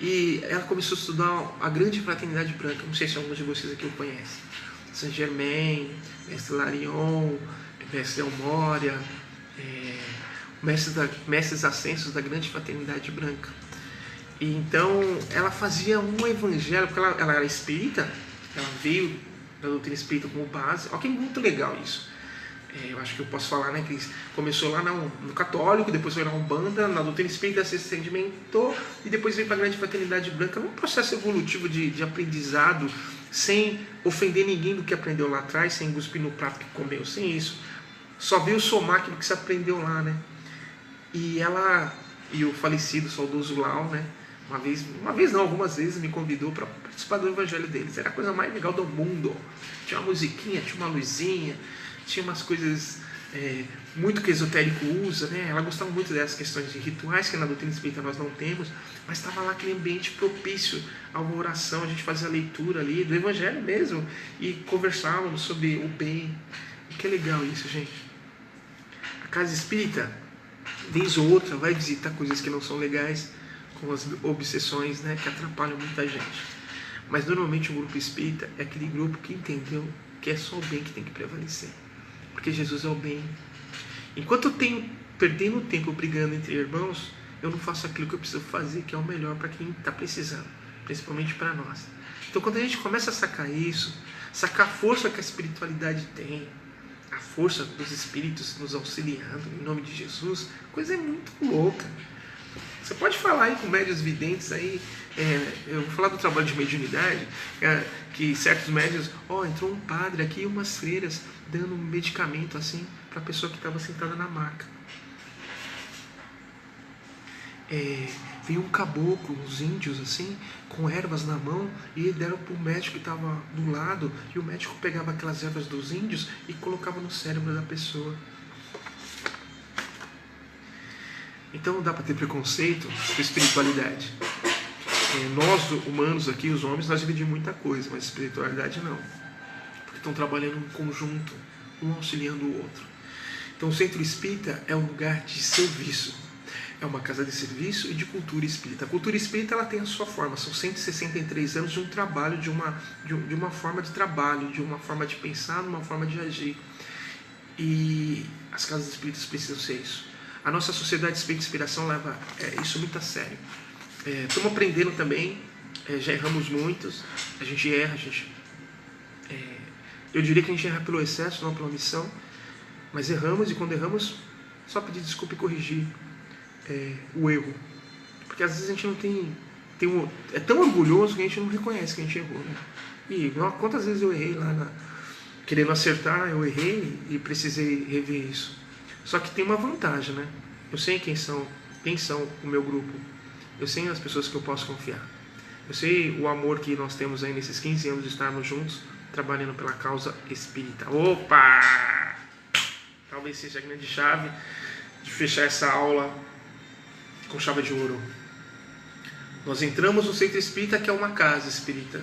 e ela começou a estudar a grande fraternidade branca. Não sei se alguns de vocês aqui o conhecem. Saint Germain, Mestre Larion, Mestre Elmória, Mestres Ascensos da grande fraternidade branca. E então ela fazia um evangelho, porque ela era espírita, ela veio da doutrina espírita como base. Olha que muito legal isso. Eu acho que eu posso falar, né, que começou lá no católico, depois foi na Umbanda, na doutrina espírita se sedimentou e depois veio para a grande fraternidade branca, num processo evolutivo de aprendizado, sem ofender ninguém do que aprendeu lá atrás, sem cuspir no prato que comeu, sem isso. Só veio somar aquilo que se aprendeu lá, né? E ela, e o falecido, saudoso Lau, né? Uma vez não, algumas vezes me convidou para participar do evangelho deles. Era a coisa mais legal do mundo. Tinha uma musiquinha, tinha uma luzinha, tinha umas coisas muito que esotérico usa, né? Ela gostava muito dessas questões de rituais que na doutrina espírita nós não temos, mas estava lá aquele ambiente propício a uma oração. A gente fazia a leitura ali do evangelho mesmo e conversávamos sobre o bem. E que legal isso, gente. A casa espírita, vez ou outra, vai visitar coisas que não são legais, com as obsessões, né, que atrapalham muita gente. Mas normalmente o grupo espírita é aquele grupo que entendeu que é só o bem que tem que prevalecer. Porque Jesus é o bem. Enquanto eu tenho perdendo tempo brigando entre irmãos, eu não faço aquilo que eu preciso fazer, que é o melhor para quem está precisando, principalmente para nós. Então quando a gente começa a sacar isso, sacar a força que a espiritualidade tem, a força dos espíritos nos auxiliando, em nome de Jesus, a coisa é muito louca. Você pode falar aí com médios videntes aí, eu vou falar do trabalho de mediunidade, que certos médios, entrou um padre aqui e umas freiras dando um medicamento assim para a pessoa que estava sentada na maca. Veio um caboclo, uns índios assim, com ervas na mão, e deram para o médico que estava do lado, e o médico pegava aquelas ervas dos índios e colocava no cérebro da pessoa. Então não dá para ter preconceito com espiritualidade. Nós, humanos aqui, os homens, nós dividimos muita coisa, mas espiritualidade não. Porque estão trabalhando em conjunto, um auxiliando o outro. Então o centro espírita é um lugar de serviço. É uma casa de serviço e de cultura espírita. A cultura espírita ela tem a sua forma. São 163 anos de um trabalho, de uma forma de trabalho, de uma forma de pensar, de uma forma de agir. E as casas espíritas precisam ser isso. A nossa sociedade espírita inspiração leva isso muito a sério. Estamos aprendendo também, já erramos muitos, a gente erra, eu diria que a gente erra pelo excesso, não pela omissão, Mas erramos, e quando erramos, só pedir desculpa e corrigir o erro. Porque às vezes a gente não é tão orgulhoso que a gente não reconhece que a gente errou, né? E quantas vezes eu errei lá querendo acertar, eu errei e precisei rever isso. Só que tem uma vantagem, né? Eu sei quem são o meu grupo. Eu sei as pessoas que eu posso confiar. Eu sei o amor que nós temos aí nesses 15 anos de estarmos juntos, trabalhando pela causa espírita. Opa! Talvez seja a grande chave de fechar essa aula com chave de ouro. Nós entramos no centro espírita, que é uma casa espírita.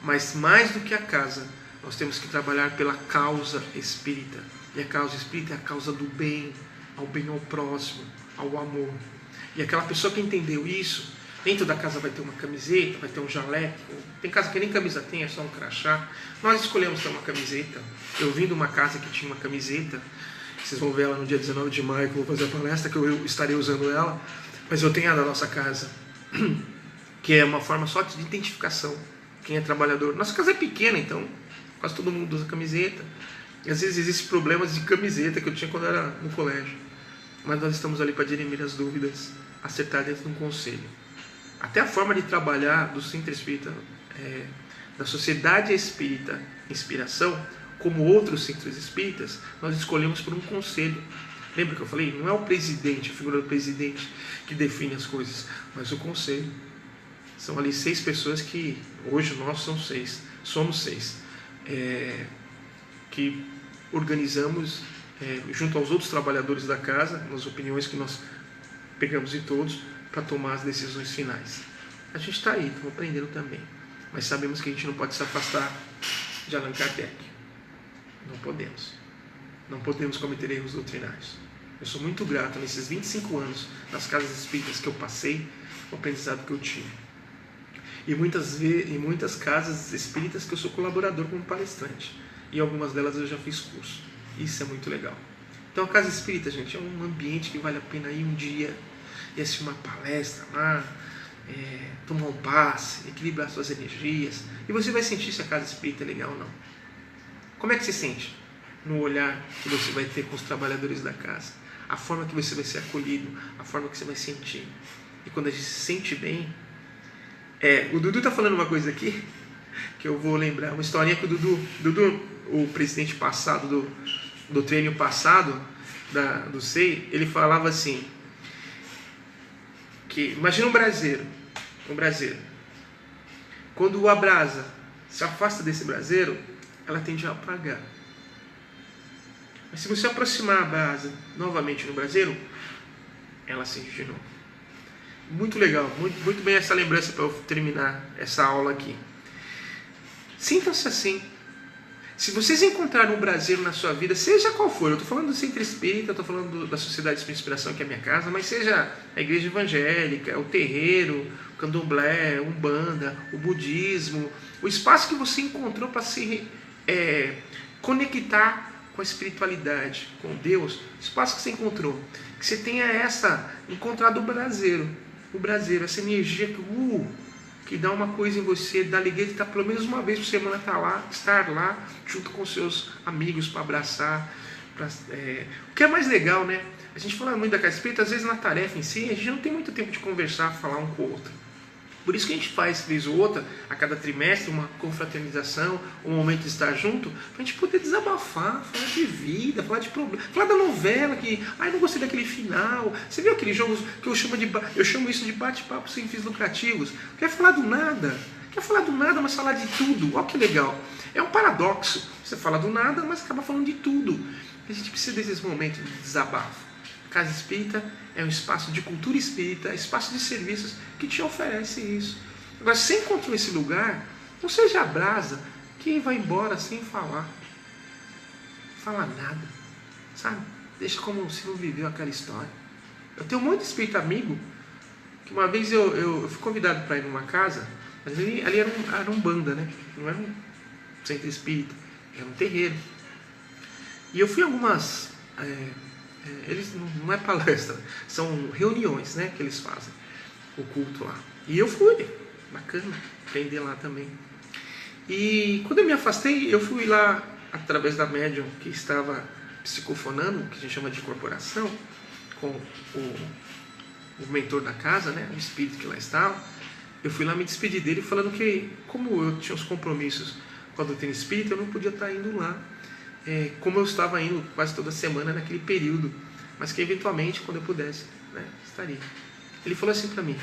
Mas mais do que a casa, nós temos que trabalhar pela causa espírita. E a causa espírita é a causa do bem ao próximo, ao amor. E aquela pessoa que entendeu isso, dentro da casa vai ter uma camiseta, vai ter um jaleco. Tem casa que nem camisa tem, é só um crachá. Nós escolhemos ter uma camiseta. Eu vim de uma casa que tinha uma camiseta. Vocês vão ver ela no dia 19 de maio, que eu vou fazer a palestra, que eu estarei usando ela. Mas eu tenho a da nossa casa, que é uma forma só de identificação. Quem é trabalhador. Nossa casa é pequena, então quase todo mundo usa camiseta. E às vezes existem problemas de camiseta que eu tinha quando eu era no colégio. Mas nós estamos ali para dirimir as dúvidas, acertar dentro de um conselho. Até a forma de trabalhar do Centro Espírita, da Sociedade Espírita Inspiração, como outros centros espíritas, nós escolhemos por um conselho. Lembra que eu falei? Não é o presidente, a figura do presidente, que define as coisas, mas o conselho. São ali 6 pessoas que, hoje nós somos 6, que organizamos junto aos outros trabalhadores da casa, nas opiniões que nós pegamos de todos, para tomar as decisões finais. A gente está aí, estamos aprendendo também, mas sabemos que a gente não pode se afastar de Allan Kardec. Não podemos cometer erros doutrinários. Eu sou muito grato nesses 25 anos nas casas espíritas que eu passei, o aprendizado que eu tive. E muitas casas espíritas que eu sou colaborador como palestrante. E algumas delas eu já fiz curso. Isso é muito legal. Então a casa espírita, gente, é um ambiente que vale a pena ir um dia e assistir uma palestra lá, tomar um passe, equilibrar suas energias. E você vai sentir se a casa espírita é legal ou não. Como é que você sente? No olhar que você vai ter com os trabalhadores da casa. A forma que você vai ser acolhido, a forma que você vai sentir. E quando a gente se sente bem... o Dudu está falando uma coisa aqui, que eu vou lembrar, uma historinha que o Dudu, o presidente passado, do treino passado, do SEI, ele falava assim, que imagina um braseiro, quando a brasa se afasta desse braseiro, ela tende a apagar. Mas se você aproximar a brasa novamente no braseiro, ela acende de novo. Muito legal, muito bem essa lembrança para eu terminar essa aula aqui. Sintam-se assim. Se vocês encontrarem um braseiro na sua vida, seja qual for, eu estou falando do Centro Espírita, estou falando da Sociedade Espírita Inspiração, que é a minha casa, mas seja a igreja evangélica, o terreiro, o candomblé, a umbanda, o budismo, o espaço que você encontrou para se conectar com a espiritualidade, com Deus, o espaço que você encontrou, que você tenha encontrado o braseiro, essa energia que dá uma coisa em você, dá alegria de estar pelo menos uma vez por semana estar lá junto com seus amigos para abraçar. O que é mais legal, né? A gente fala muito da casa espírita, às vezes na tarefa em si, a gente não tem muito tempo de conversar, falar um com o outro. Por isso que a gente faz, vez ou outra, a cada trimestre, uma confraternização, um momento de estar junto, para a gente poder desabafar, falar de vida, falar de problema, falar da novela, que não gostei daquele final. Você viu aqueles jogos que eu chamo isso de bate-papo sem fins lucrativos? Quer falar do nada, mas falar de tudo. Olha que legal. É um paradoxo. Você fala do nada, mas acaba falando de tudo. A gente precisa desses momentos de desabafo. A casa espírita é um espaço de cultura espírita, espaço de serviços que te oferece isso. Agora, se você encontrou esse lugar, não seja a brasa que vai embora sem falar. Fala nada, sabe? Deixa como se não viveu aquela história. Eu tenho um monte de espírita amigo, que uma vez eu fui convidado para ir numa casa, mas ali era um banda, né? Não era um centro espírita, era um terreiro. E eu fui a algumas... eles não é palestra, são reuniões, né, que eles fazem, o culto lá. E eu fui, bacana, aprender lá também. E quando eu me afastei, eu fui lá através da médium que estava psicofonando, que a gente chama de corporação, com o mentor da casa, né, o espírito que lá estava. Eu fui lá me despedir dele falando que, como eu tinha os compromissos com a doutrina espírita, eu não podia estar indo lá, como eu estava indo quase toda semana naquele período, mas que eventualmente, quando eu pudesse, né, estaria. Ele falou assim para mim: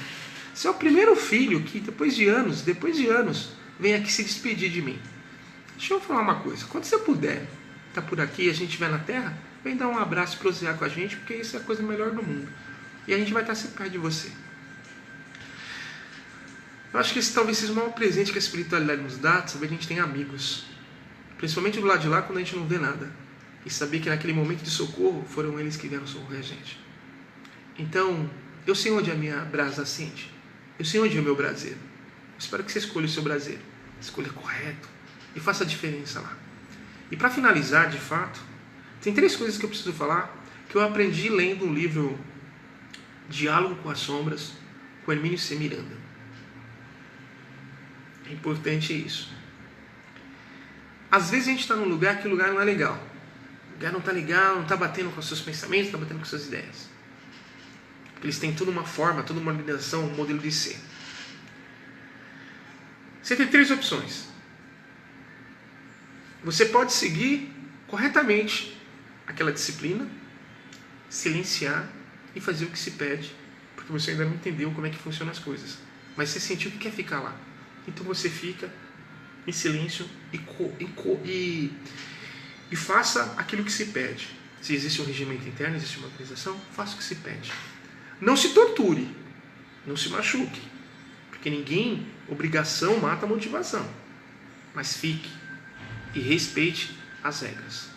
você é o primeiro filho que depois de anos, vem aqui se despedir de mim. Deixa eu falar uma coisa, quando você puder estar por aqui e a gente estiver na Terra, vem dar um abraço e prosear com a gente, porque isso é a coisa melhor do mundo. E a gente vai estar sempre perto de você. Eu acho que esse talvez seja o maior presente que a espiritualidade nos dá, saber que a gente tem amigos. Principalmente do lado de lá, quando a gente não vê nada. E saber que naquele momento de socorro, foram eles que vieram socorrer a gente. Então, eu sei onde a minha brasa acende. Eu sei onde é o meu braseiro. Eu espero que você escolha o seu braseiro. Escolha correto. E faça a diferença lá. E para finalizar, de fato, tem 3 coisas que eu preciso falar, que eu aprendi lendo um livro, Diálogo com as Sombras, com Hermínio C. Miranda. É importante isso. Às vezes a gente está num lugar que o lugar não é legal. O lugar não está legal, não está batendo com os seus pensamentos, não está batendo com as suas ideias. Porque eles têm toda uma forma, toda uma organização, um modelo de ser. Você tem 3 opções. Você pode seguir corretamente aquela disciplina, silenciar e fazer o que se pede, porque você ainda não entendeu como é que funcionam as coisas. Mas você sentiu que quer ficar lá. Então você fica em silêncio e faça aquilo que se pede. Se existe um regimento interno, existe uma organização, faça o que se pede. Não se torture, não se machuque, porque ninguém, obrigação mata a motivação. Mas fique e respeite as regras.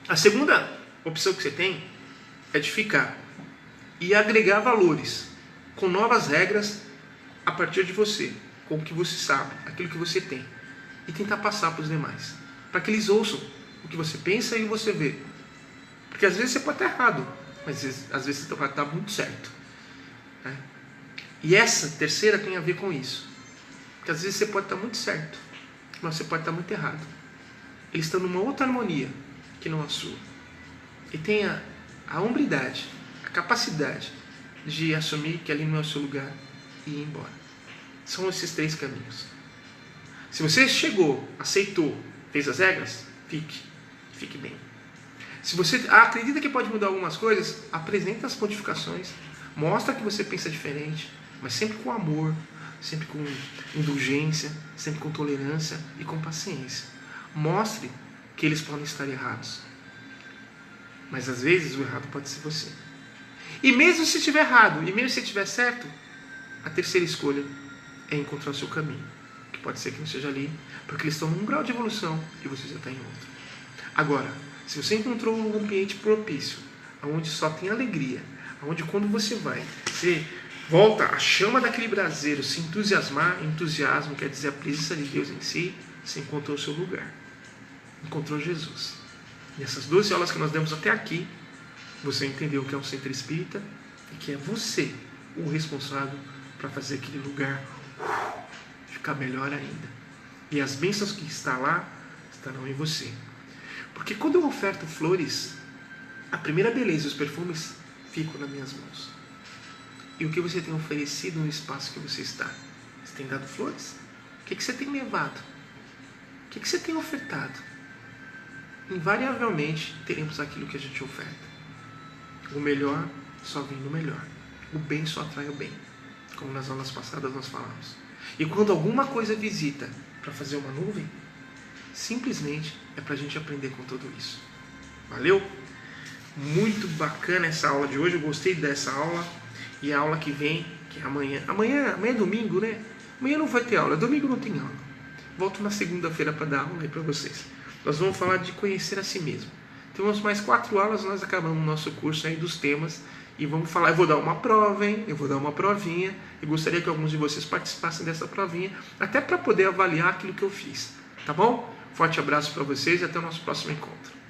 A segunda opção que você tem é de ficar e agregar valores com novas regras a partir de você, com o que você sabe, aquilo que você tem, e tentar passar para os demais, para que eles ouçam o que você pensa e você vê. Porque às vezes você pode estar errado, mas às vezes você pode estar muito certo, né? E essa terceira tem a ver com isso, porque às vezes você pode estar muito certo, mas você pode estar muito errado. Eles estão numa outra harmonia que não a sua. E tenha a hombridade, a capacidade de assumir que ali não é o seu lugar e ir embora. São esses 3 caminhos. Se você chegou, aceitou, fez as regras, fique bem. Se você acredita que pode mudar algumas coisas, apresenta as modificações, mostra que você pensa diferente, mas sempre com amor, sempre com indulgência, sempre com tolerância e com paciência. Mostre que eles podem estar errados, mas às vezes o errado pode ser você. E mesmo se estiver errado, e mesmo se estiver certo, a terceira escolha é encontrar o seu caminho, que pode ser que não seja ali, porque eles estão num grau de evolução e você já está em outro. Agora, se você encontrou um ambiente propício, onde só tem alegria, onde quando você vai, você volta a chama daquele braseiro, se entusiasmar, entusiasmo quer dizer a presença de Deus em si, você encontrou o seu lugar, encontrou Jesus. E essas 12 aulas que nós demos até aqui, você entendeu que é um centro espírita e que é você o responsável para fazer aquele lugar ficar melhor ainda. E as bênçãos que está lá estarão em você. Porque quando eu oferto flores, a primeira beleza e os perfumes ficam nas minhas mãos. E o que você tem oferecido no espaço que você está? Você tem dado flores? O que você tem levado? O que você tem ofertado? Invariavelmente teremos aquilo que a gente oferta. O melhor só vem do melhor. O bem só atrai o bem, como nas aulas passadas nós falamos. E quando alguma coisa visita para fazer uma nuvem, simplesmente é para a gente aprender com tudo isso. Valeu? Muito bacana essa aula de hoje, eu gostei dessa aula. E a aula que vem, que é amanhã. Amanhã é domingo, né? Amanhã não vai ter aula, domingo não tem aula. Volto na segunda-feira para dar aula aí para vocês. Nós vamos falar de conhecer a si mesmo. Temos mais 4 aulas, nós acabamos o nosso curso aí dos temas. E vamos falar, eu vou dar uma prova, hein? Eu vou dar uma provinha. E gostaria que alguns de vocês participassem dessa provinha, até para poder avaliar aquilo que eu fiz. Tá bom? Forte abraço para vocês e até o nosso próximo encontro.